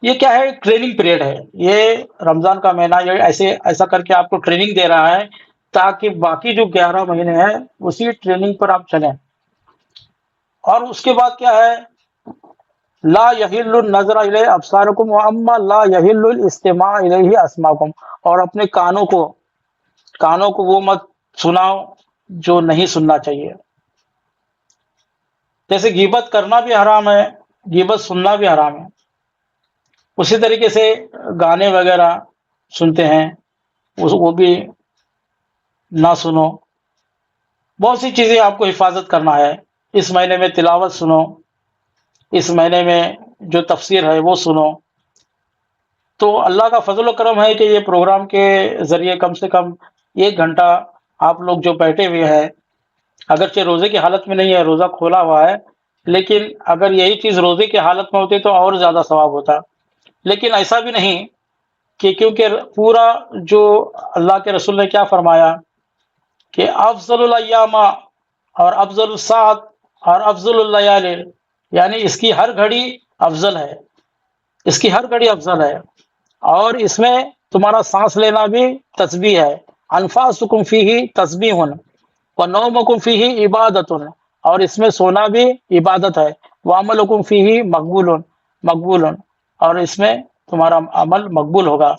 یہ کیا ہے؟ ٹریننگ پیریڈ ہے. یہ رمضان کا مہینہ یہ ایسا کر کے آپ کو ٹریننگ دے رہا ہے تاکہ باقی جو 11 مہینے ہیں اسی ٹریننگ پر آپ چلیں. اور اس کے بعد کیا ہے؟ لا یحل النظر الیہ ابصارکم واما لا یحل الاستماع الیہ اسماعکم، اور اپنے کانوں کو وہ مت سناؤ جو نہیں سننا چاہیے. جیسے غیبت کرنا بھی حرام ہے، غیبت سننا بھی حرام ہے. اسی طریقے سے گانے وغیرہ سنتے ہیں وہ بھی نہ سنو. بہت سی چیزیں آپ کو حفاظت کرنا ہے. اس مہینے میں تلاوت سنو، اس مہینے میں جو تفسیر ہے وہ سنو. تو اللہ کا فضل و کرم ہے کہ یہ پروگرام کے ذریعے کم سے کم 1 گھنٹہ آپ لوگ جو بیٹھے ہوئے ہیں، اگرچہ روزے کی حالت میں نہیں ہے، روزہ کھولا ہوا ہے، لیکن اگر یہی چیز روزے کی حالت میں ہوتی تو اور زیادہ ثواب ہوتا. لیکن ایسا بھی نہیں کہ کیونکہ پورا جو اللہ کے رسول نے کیا فرمایا کہ افضل الایام اور افضل الساعت اور افضل اللیالی، یعنی اس کی ہر گھڑی افضل ہے، اس کی ہر گھڑی افضل ہے، اور اس میں تمہارا سانس لینا بھی تسبیح ہے. انفاسکم فیہ تسبیح ونومکم فیہ عبادت، اور اس میں سونا بھی عبادت ہے. وعملکم فیہ مقبول، اور اس میں تمہارا عمل مقبول ہوگا.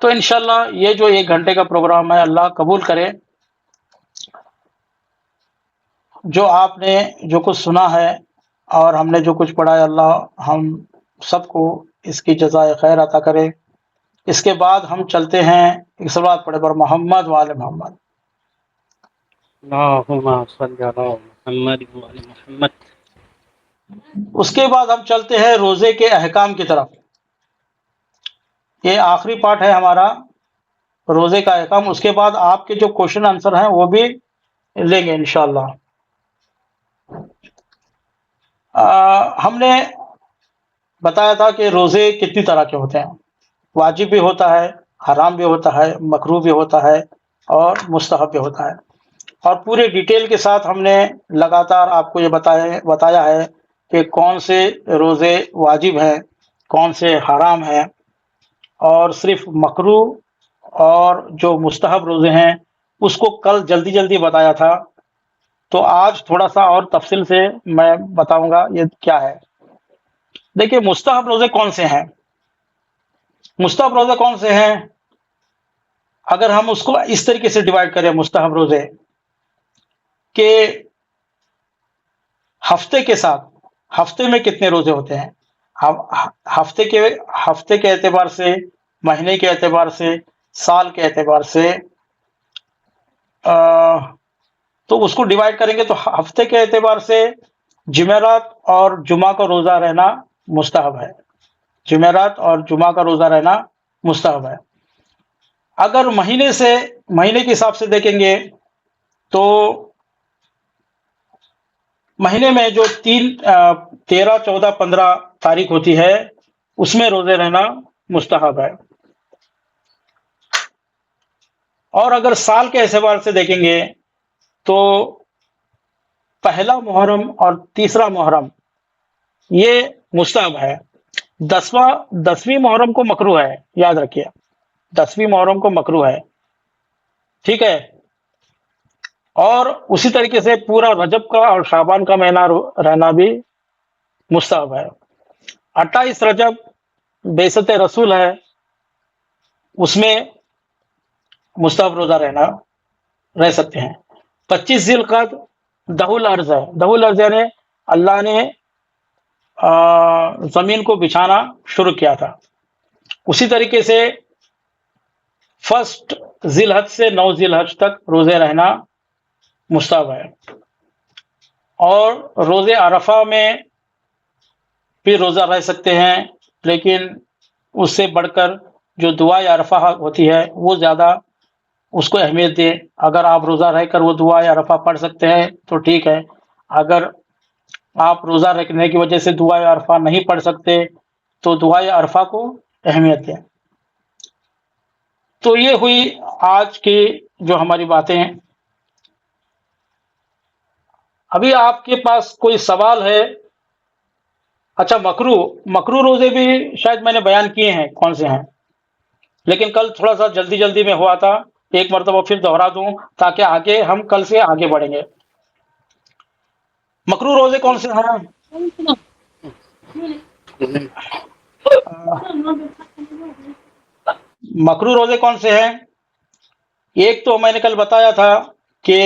تو انشاءاللہ یہ جو 1 گھنٹے کا پروگرام ہے اللہ قبول کرے. جو آپ نے جو کچھ سنا ہے اور ہم نے جو کچھ پڑھا ہے، اللہ ہم سب کو اس کی جزائے خیر عطا کرے. اس کے بعد ہم چلتے ہیں ایک صلوات پڑھے پر محمد وآل محمد. اللہم صلی علی محمد وعلی محمد. اس کے بعد ہم چلتے ہیں روزے کے احکام کی طرف. یہ آخری پارٹ ہے ہمارا روزے کا احکام. اس کے بعد آپ کے جو کوشچن آنسر ہیں وہ بھی لیں گے انشاءاللہ. ہم نے بتایا تھا کہ روزے کتنی طرح کے ہوتے ہیں. واجب بھی ہوتا ہے، حرام بھی ہوتا ہے، مکروہ بھی ہوتا ہے، اور مستحب بھی ہوتا ہے. اور پورے ڈیٹیل کے ساتھ ہم نے لگاتار آپ کو یہ بتایا ہے کہ کون سے روزے واجب ہیں، کون سے حرام ہیں، اور صرف مکروہ اور جو مستحب روزے ہیں اس کو کل جلدی بتایا تھا. تو آج تھوڑا سا اور تفصیل سے میں بتاؤں گا یہ کیا ہے. دیکھیے مستحب روزے کون سے ہیں. مستحب روزے کون سے ہیں؟ اگر ہم اس کو اس طریقے سے ڈیوائڈ کریں مستحب روزے کہ ہفتے کے ساتھ، ہفتے میں کتنے روزے ہوتے ہیں. ہفتے کے اعتبار سے، مہینے کے اعتبار سے، سال کے اعتبار سے تو اس کو ڈیوائڈ کریں گے تو ہفتے کے اعتبار سے جمعرات اور جمعہ کا روزہ رہنا مستحب ہے، جمعرات اور جمعہ کا روزہ رہنا مستحب ہے۔ اگر مہینے کے حساب سے دیکھیں گے تو مہینے میں جو 13، 14، 15 تاریخ ہوتی ہے اس میں روزے رہنا مستحب ہے۔ اور اگر سال کے اعتبار سے دیکھیں گے تو پہلا محرم اور تیسرا محرم یہ مستحب ہے، 10ویں محرم کو مکروہ ہے، یاد رکھیے 10ویں محرم کو مکروہ ہے، ٹھیک ہے۔ اور اسی طریقے سے پورا رجب کا اور شعبان کا مہینہ رہنا بھی مستحب ہے۔ 28 رجب بعثت رسول ہے، اس میں مستحب روزہ رہ سکتے ہیں۔ 25 ذی القعدہ دہ الارض ہے، دہ الارض یعنی اللہ نے زمین کو بچھانا شروع کیا تھا۔ اسی طریقے سے 1 ذی الحج سے 9 ذی الحج تک روزے رہنا مستحب ہے۔ اور روزے عرفہ میں بھی روزہ رہ سکتے ہیں، لیکن اس سے بڑھ کر جو دعائے عرفہ ہوتی ہے وہ زیادہ اس کو اہمیت دیں۔ اگر آپ روزہ رہ کر وہ دعائے عرفہ پڑھ سکتے ہیں تو ٹھیک ہے، اگر آپ روزہ رکھنے کی وجہ سے دعائے عرفہ نہیں پڑھ سکتے تو دعائے عرفہ کو اہمیت دیں۔ تو یہ ہوئی آج کی جو ہماری باتیں ہیں۔ ابھی آپ کے پاس کوئی سوال ہے؟ اچھا، مکرو روزے بھی شاید میں نے بیان کیے ہیں کون سے ہیں، لیکن کل تھوڑا سا جلدی میں ہوا تھا، ایک مرتبہ پھر دوہرا دوں تاکہ آگے ہم کل سے آگے بڑھیں گے۔ مکرو روزے کون سے ہیں؟ مکرو روزے کون سے ہیں؟ ایک تو میں نے کل بتایا تھا کہ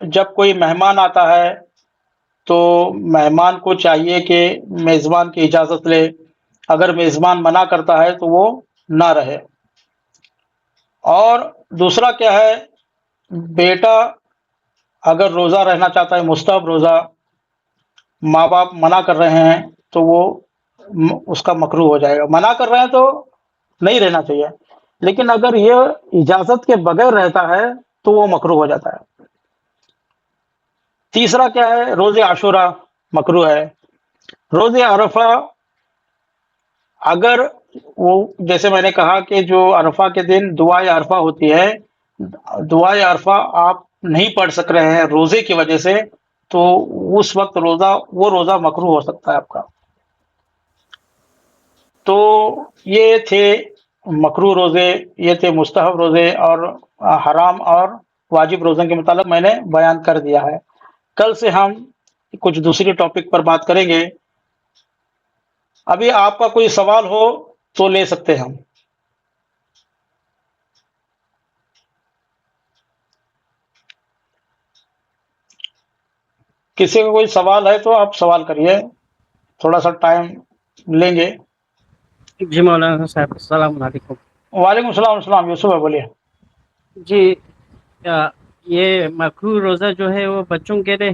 جب کوئی مہمان آتا ہے تو مہمان کو چاہیے کہ میزبان کی اجازت لے، اگر میزبان منع کرتا ہے تو وہ نہ رہے۔ اور دوسرا کیا ہے، بیٹا اگر روزہ رہنا چاہتا ہے مستحب روزہ، ماں باپ منع کر رہے ہیں تو وہ اس کا مکروہ ہو جائے گا۔ منع کر رہے ہیں تو نہیں رہنا چاہیے، لیکن اگر یہ اجازت کے بغیر رہتا ہے تو وہ مکروہ ہو جاتا ہے۔ تیسرا کیا ہے، روزے عاشورہ مکروہ ہے۔ روزے عرفہ اگر وہ جیسے میں نے کہا کہ جو عرفہ کے دن دعائے عرفہ ہوتی ہے، دعائے عرفہ آپ نہیں پڑھ سک رہے ہیں روزے کی وجہ سے، تو اس وقت وہ روزہ مکروہ ہو سکتا ہے آپ کا۔ تو یہ تھے مکروہ روزے، یہ تھے مستحب روزے، اور حرام اور واجب روزوں کے متعلق میں نے بیان کر دیا ہے۔ کل سے ہم کچھ دوسری ٹاپک پر بات کریں گے۔ ابھی آپ کا کوئی سوال ہو تو لے سکتے ہیں ہم۔ کسی کا کوئی سوال ہے تو آپ سوال کریے، تھوڑا سا ٹائم لیں گے۔ جی مولانا صاحب السلام علیکم۔ وعلیکم السلام، یوسف ہے، بولیے۔ جی یہ مکروہ روزہ جو ہے وہ بچوں کے لیے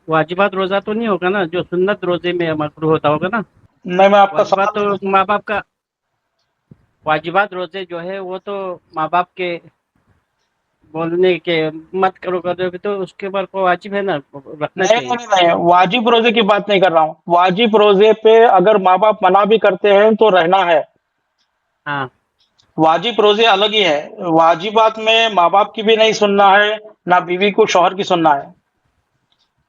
واجبات روزہ تو نہیں ہوگا نا، جو سنت روزے میں مکروہ ہوتا ہوگا نا؟ نہیں، میں آپ کا واجبات سوال تو ماں باپ کا، واجبات روزے جو ہے وہ تو ماں باپ کے بولنے کے مت کرو تو اس کے اوپر واجب ہے نا، رکھنا چاہیے۔ نہیں، واجب روزے کی بات نہیں کر رہا ہوں۔ واجب روزے پہ اگر ماں باپ منع بھی کرتے ہیں تو رہنا ہے۔ ہاں، واجب روزے الگ ہی ہے، واجبات میں ماں باپ کی بھی نہیں سننا ہے، نہ بیوی کو شوہر کی سننا ہے،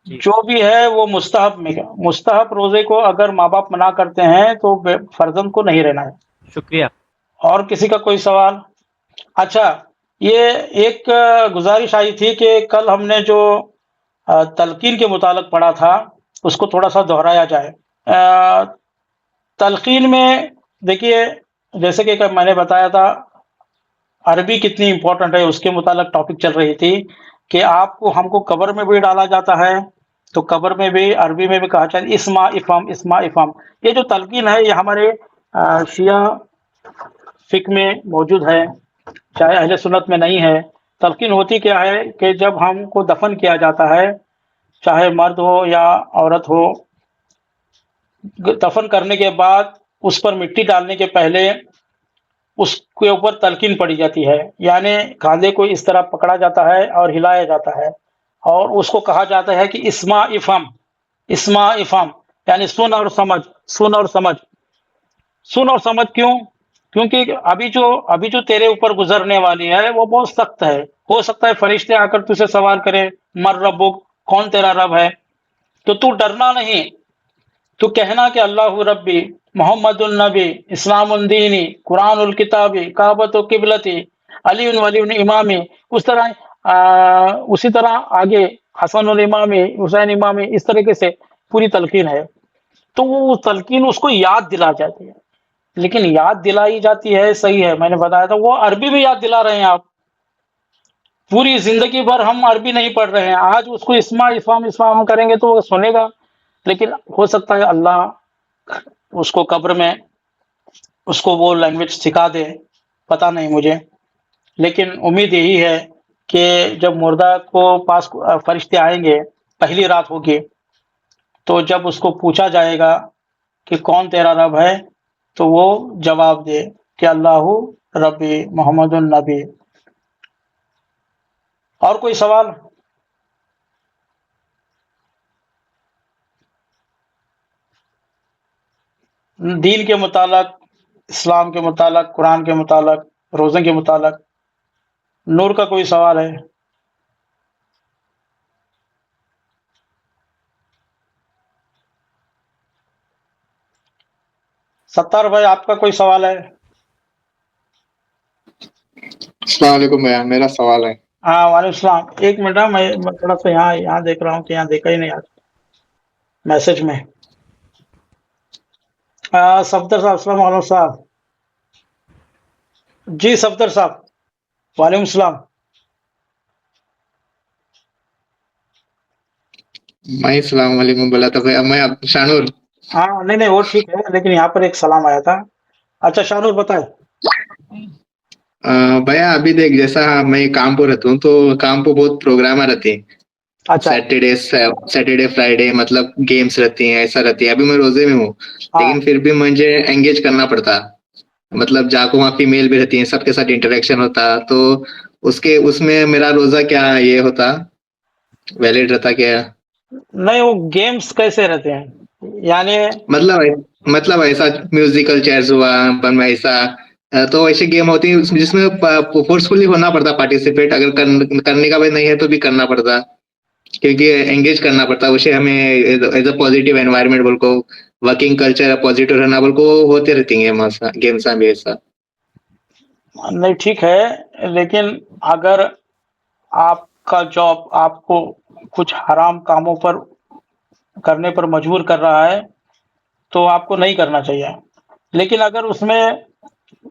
جی جو بھی ہے وہ مستحب میں۔ مستحب روزے کو اگر ماں باپ منع کرتے ہیں تو فرزند کو نہیں رہنا ہے۔ شکریہ۔ اور کسی کا کوئی سوال؟ اچھا، یہ ایک گزارش آئی تھی کہ کل ہم نے جو تلقین کے متعلق پڑھا تھا اس کو تھوڑا سا دہرایا جائے۔ تلقین میں دیکھیے، جیسے کہ میں نے بتایا تھا عربی کتنی امپورٹنٹ ہے، اس کے متعلق ٹاپک چل رہی تھی کہ ہم کو قبر میں بھی ڈالا جاتا ہے تو قبر میں بھی عربی میں بھی کہا جاتا ہے اسما افہم اسما افہم. یہ جو تلقین ہے یہ ہمارے شیعہ فقہ میں موجود ہے، چاہے اہل سنت میں نہیں ہے. تلقین ہوتی کیا ہے کہ جب ہم کو دفن کیا جاتا ہے، چاہے مرد ہو یا عورت ہو، دفن کرنے کے بعد اس پر مٹی ڈالنے کے پہلے اس کے اوپر تلقین پڑی جاتی ہے. یعنی کاندھے کو اس طرح پکڑا جاتا ہے اور ہلایا جاتا ہے، اور اس کو کہا جاتا ہے کہ اسما افہم اسما افہم، یعنی سن اور سمجھ، سن اور سمجھ. سن اور سمجھ کیوں؟ کیونکہ ابھی جو تیرے اوپر گزرنے والی ہے وہ بہت سخت ہے. ہو سکتا ہے فرشتے آ کر تجھے سوال کرے مر ربک، کون تیرا رب ہے؟ تو ڈرنا نہیں، تو کہنا کہ اللہ ربی، محمد النبی، اسلام الدینی، قرآن الکتابی، کعبۃ و قبلتی، علی ولی امامی. اسی طرح آگے حسن الامامی، حسین امامی، اس طریقے سے پوری تلقین ہے. تو وہ تلقین اس کو یاد دلا جاتی ہے. لیکن یاد دلائی جاتی ہے، صحیح ہے، میں نے بتایا تھا. وہ عربی بھی یاد دلا رہے ہیں آپ. پوری زندگی بھر ہم عربی نہیں پڑھ رہے ہیں، آج اس کو اسما افہام اسما ہم کریں گے تو وہ سنے گا. لیکن ہو سکتا ہے اللہ اس کو قبر میں اس کو وہ لینگویج سکھا دے، پتہ نہیں مجھے. لیکن امید یہی ہے کہ جب مردہ کو پاس فرشتے آئیں گے، پہلی رات ہوگی، تو جب اس کو پوچھا جائے گا کہ کون تیرا رب ہے، تو وہ جواب دے کہ اللہ ربی محمد النبی. اور کوئی سوال؟ دین کے متعلق، اسلام کے متعلق، قرآن کے متعلق، روزے کے متعلق، نور کا کوئی سوال ہے؟ ستار بھائی آپ کا کوئی سوال ہے؟ السلام علیکم بھیا، میرا سوال ہے. ہاں وعلیکم السلام. ایک منٹ، میں تھوڑا سا یہاں دیکھ رہا ہوں کہ یہاں دیکھا ہی نہیں آج میسج میں. صفدر صاحب السلام علیکم صاحب. جی صفدر صاحب وعلیکم السلام. میں السلام علیکم بولا تھا بھیا، میں شانور. ہاں نہیں وہ ٹھیک ہے، لیکن یہاں پر ایک سلام آیا تھا. اچھا شانور بتائے. بھیا ابھی دیکھ، جیسا میں کام پہ رہتا ہوں تو کام پہ بہت پروگرام رہتے ہیں. اچھا سیٹرڈے فرائیڈے مطلب گیمس رہتی ہیں، ایسا رہتی ہے. ابھی میں روزے میں ہوں، ہاں لیکن پھر بھی مجھے انگیج کرنا پڑتا. مطلب جا کو وہاں فیمیل بھی رہتی ہیں، سب کے ساتھ انٹریکشن ہوتا. تو اس میں میرا روزہ کیا یہ ہوتا، ویلڈ رہتا کیا؟ نہیں وہ گیمز کیسے رہتے ہیں یعنی؟ مطلب ایسا میوزیکل چیئرز ہوا ایسا، تو ایسی گیم ہوتی ہے جس میں فورسفلی ہونا پڑتا پارٹیسپیٹ. اگر کرنے کا بھی نہیں ہے تو بھی کرنا پڑتا، کیونکہ انگیج کرنا پڑتا اسے ہمیں ایز اے پازیٹیو انوائرمنٹ بول کو، ورکنگ کلچر پازیٹیو رہنا بول کو ہوتے رہتی ہیں گیمس بھی ایسا. نہیں ٹھیک ہے، لیکن اگر آپ کا جاب آپ کو کچھ حرام کاموں پر کرنے پر مجبور کر رہا ہے تو آپ کو نہیں کرنا چاہیے. لیکن اگر اس میں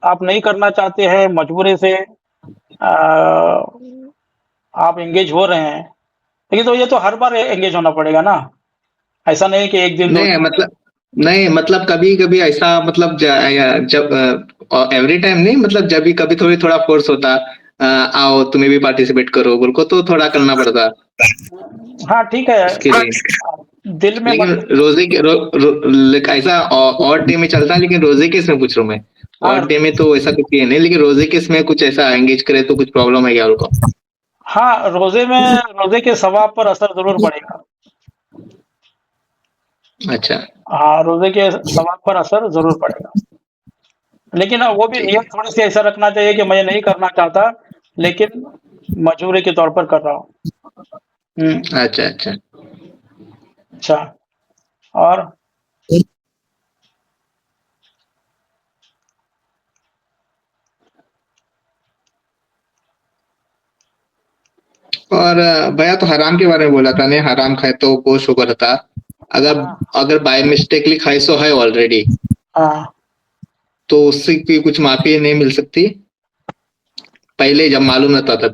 آپ نہیں کرنا چاہتے ہیں، مجبوری سے آپ انگیج ہو رہے ہیں، لیکن تو یہ تو ہر بار انگیج ہونا پڑے گا نا. ایسا نہیں کہ ایک دن دو نہیں مطلب کبھی کبھی ایسا، مطلب جب ایوری ٹائم نہیں، مطلب جب بھی کبھی تھوڑا فورس ہوتا، آؤ تمہیں بھی پارٹیسپیٹ کرو بول کو، تو تھوڑا کرنا پڑتا ہاں ٹھیک ہے. اس کے لیے. دل میں لیکن روزے کے ایسا اور ڈے میں چلتا ہے، لیکن روزے کے اس میں پوچھ رہا ہوں میں. ہاں اور ڈے میں تو ایسا کچھ نہیں، لیکن روزے کے اس میں کچھ ایسا انگیج کرے تو کچھ پرابلم ہے کیا ان کو؟ ہاں روزے کے ثواب پر اثر ضرور پڑے گا. اچھا ہاں روزے کے ثواب پر اثر ضرور پڑے گا، لیکن وہ بھی نیت تھوڑی سی ایسا رکھنا چاہیے کہ میں نہیں کرنا چاہتا لیکن مجبوری کے طور پر کر رہا ہوں. اچھا. اچھا. اور بھیا تو حرام کے بارے میں بولا تھا، نہیں حرام کھائے تو گوشت ہوگا تھا. اگر بائی مسٹیکلی کھائی سو ہے آلریڈی، ہاں تو اس سے کچھ معافی نہیں مل سکتی پہلے جب معلوم نہ تھا تب؟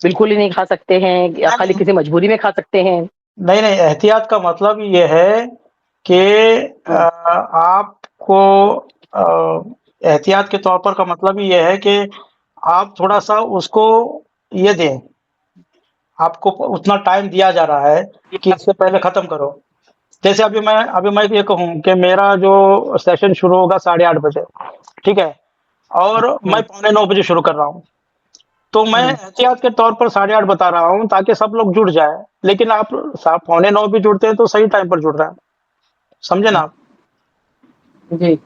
بالکل ہی نہیں کھا سکتے ہیں یا خالی کسی مجبوری میں کھا سکتے ہیں؟ نہیں نہیں، احتیاط کا مطلب یہ ہے کہ آپ کو احتیاط کے طور پر کا مطلب یہ ہے کہ آپ تھوڑا سا اس کو یہ دیں، آپ کو اتنا ٹائم دیا جا رہا ہے کہ اس سے پہلے ختم کرو. جیسے ابھی میں یہ کہوں کہ میرا جو سیشن شروع ہوگا 8:30 بجے، ٹھیک ہے، اور میں 8:45 بجے شروع کر رہا ہوں، تو میں احتیاط کے طور پر 8:30 بتا رہا ہوں تاکہ سب لوگ جڑ جائے. لیکن آپ 8:45 بھی جڑتے ہیں تو صحیح ٹائم پر جڑ رہا ہے، سمجھے نا آپ؟ جی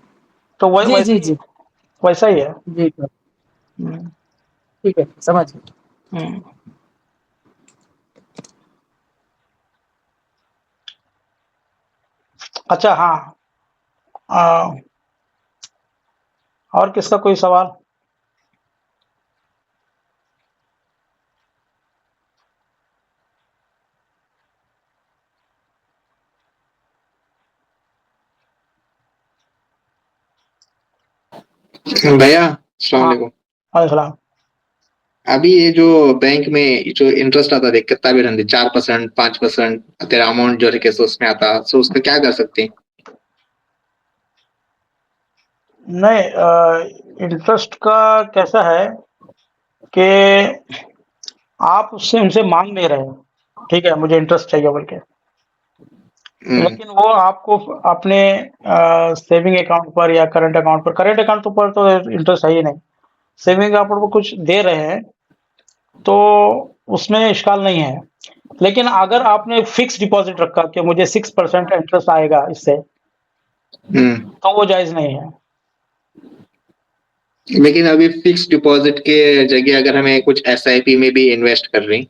تو جی جی جی ویسا ہی ہے. جی ٹھیک ہے، سمجھ گئے. ہم. اچھا ہاں، اور کس کا کوئی سوال؟ بھیا السلام علیکم. علیہ السلام. ابھی یہ جو بینک میں جو انٹرسٹ آتا ہے کتنا بھی رہتے 4%, 5% تیرا اماؤنٹ جو ہے کیسے اس میں آتا، سو اس کا کیا کر سکتے ہیں؟ نہیں، انٹرسٹ کا کیسا ہے کہ آپ اس سے ان سے مانگ نہیں رہے، ٹھیک ہے، مجھے انٹرسٹ چاہیے بول کے، لیکن وہ آپ کو اپنے سیونگ اکاؤنٹ پر یا کرنٹ اکاؤنٹ پر تو انٹرسٹ ہے ہی نہیں، سیونگ اکاؤنٹ پر کچھ دے رہے ہیں تو اس میں اشکال نہیں ہے. لیکن اگر آپ نے فکس ڈپازٹ رکھا کہ مجھے 6% انٹرسٹ آئے گا اس سے، تو وہ جائز نہیں ہے. لیکن ابھی فکس ڈپازٹ کے جگہ اگر ہمیں کچھ SIP میں بھی انویسٹ کر رہی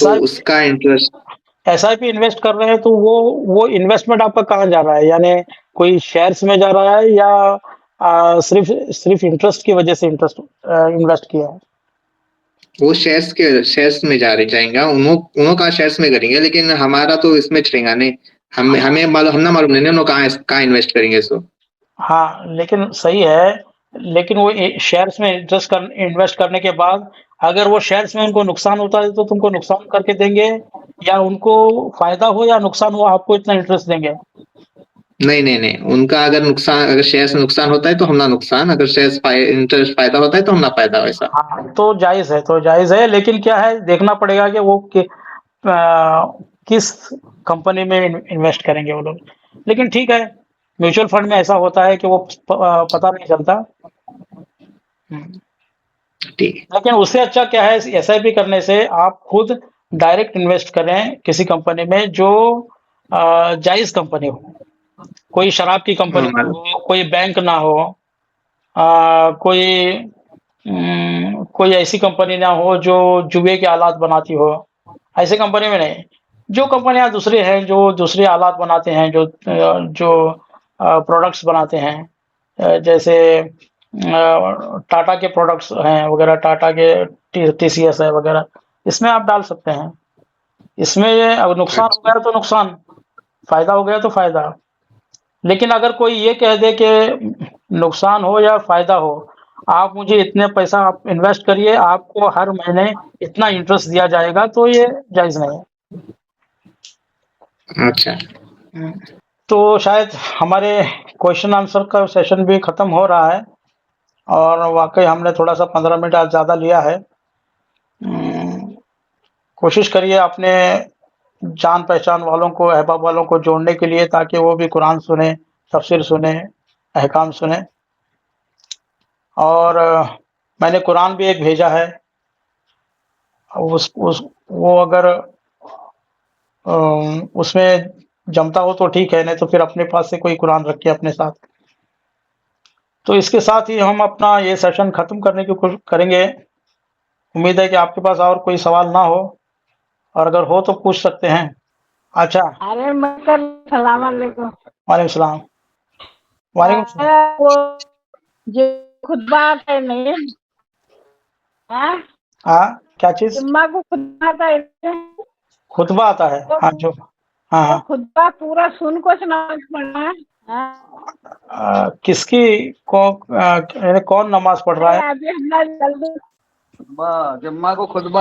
تو اس کا انٹرسٹ SIP انویسٹ کر رہے ہیں تو وہ انویسٹمنٹ آپ کا کہاں جا رہا ہے؟ یعنی کوئی شیئرز میں جا رہا ہے یا صرف انٹرسٹ کی وجہ سے انویسٹ کیا ہے؟ وہ شیئرس میں جائیں گا، انہوں کا شیئرس میں کریں گے، لیکن ہمارا تو اس میں چلیں گا نہیں. ہمیں معلوم نہیں انہوں کہاں انویسٹ کریں گے. سو ہاں لیکن صحیح ہے، لیکن وہ شیئرس میں انویسٹ کرنے کے بعد اگر وہ شیئرس میں ان کو نقصان ہوتا ہے تو تم کو نقصان کر کے دیں گے، یا ان کو فائدہ ہو یا نقصان ہو آپ کو اتنا انٹرسٹ دیں گے؟ نہیں، ان کا اگر شیئرس میں نقصان ہوتا ہے تو ہم نہ نقصان، اگر شیئرس انٹرسٹ فائدہ ہوتا ہے تو ہم نہ فائدہ. ویسا ہاں تو جائز ہے، لیکن کیا ہے دیکھنا پڑے گا کہ وہ کس کمپنی میں انویسٹ کریں گے وہ لوگ. لیکن ٹھیک ہے، میوچل فنڈ میں ایسا ہوتا ہے کہ وہ پتہ نہیں چلتا. ٹھیک ہے. لیکن اس سے اچھا کیا ہے، SIP کرنے سے آپ خود ڈائریکٹ انویسٹ کریں کسی کمپنی میں جو جائز کمپنی ہو، کوئی شراب کی کمپنی نہ ہو، کوئی بینک نہ ہو، کوئی ایسی کمپنی نہ ہو جو جوئے کے آلات بناتی ہو. ایسے کمپنی میں نہیں، جو کمپنیاں دوسرے ہیں جو دوسرے آلات بناتے ہیں، جو پروڈکٹس بناتے ہیں، جیسے ٹاٹا کے پروڈکٹس ہیں وغیرہ، ٹاٹا کے TCS ہے وغیرہ، اس میں آپ ڈال سکتے ہیں. اس میں اگر نقصان ہو گیا تو نقصان، فائدہ ہو گیا تو فائدہ. لیکن اگر کوئی یہ کہہ دے کہ نقصان ہو یا فائدہ ہو، آپ مجھے اتنے پیسہ آپ انویسٹ کریے، آپ کو ہر مہینے اتنا انٹرسٹ دیا جائے گا، تو یہ جائز نہیں ہے. اچھا، تو شاید ہمارے کوشچن آنسر کا سیشن بھی ختم ہو رہا ہے، اور واقعی ہم نے تھوڑا سا 15 منٹ آج زیادہ لیا ہے. کوشش کریے اپنے جان پہچان والوں کو، احباب والوں کو جوڑنے کے لیے، تاکہ وہ بھی قرآن سنیں، تفسیر سنیں، احکام سنیں. اور میں نے قرآن بھی ایک بھیجا ہے، وہ اگر اس میں جمتا ہو تو ٹھیک ہے، نہیں تو پھر اپنے پاس سے کوئی قرآن رکھے اپنے ساتھ. تو اس کے ساتھ ہی ہم اپنا یہ سیشن ختم کرنے کی کوشش کریں گے. امید ہے کہ آپ کے پاس اور کوئی سوال نہ ہو، اور اگر ہو تو پوچھ سکتے ہیں. اچھا، السلام علیکم. وعلیکم السلام. وعلیکم السلام. وہ جو خطبہ آتا ہے نہیں، ہاں کیا چیز؟ جمعہ کو خطبہ آتا ہے، خطبہ آتا ہے؟ ہاں جو ہاں خطبہ پورا سن کو نماز پڑھنا ہے. کس کی کون نماز پڑھ رہا ہے؟ جمعہ کو خطبہ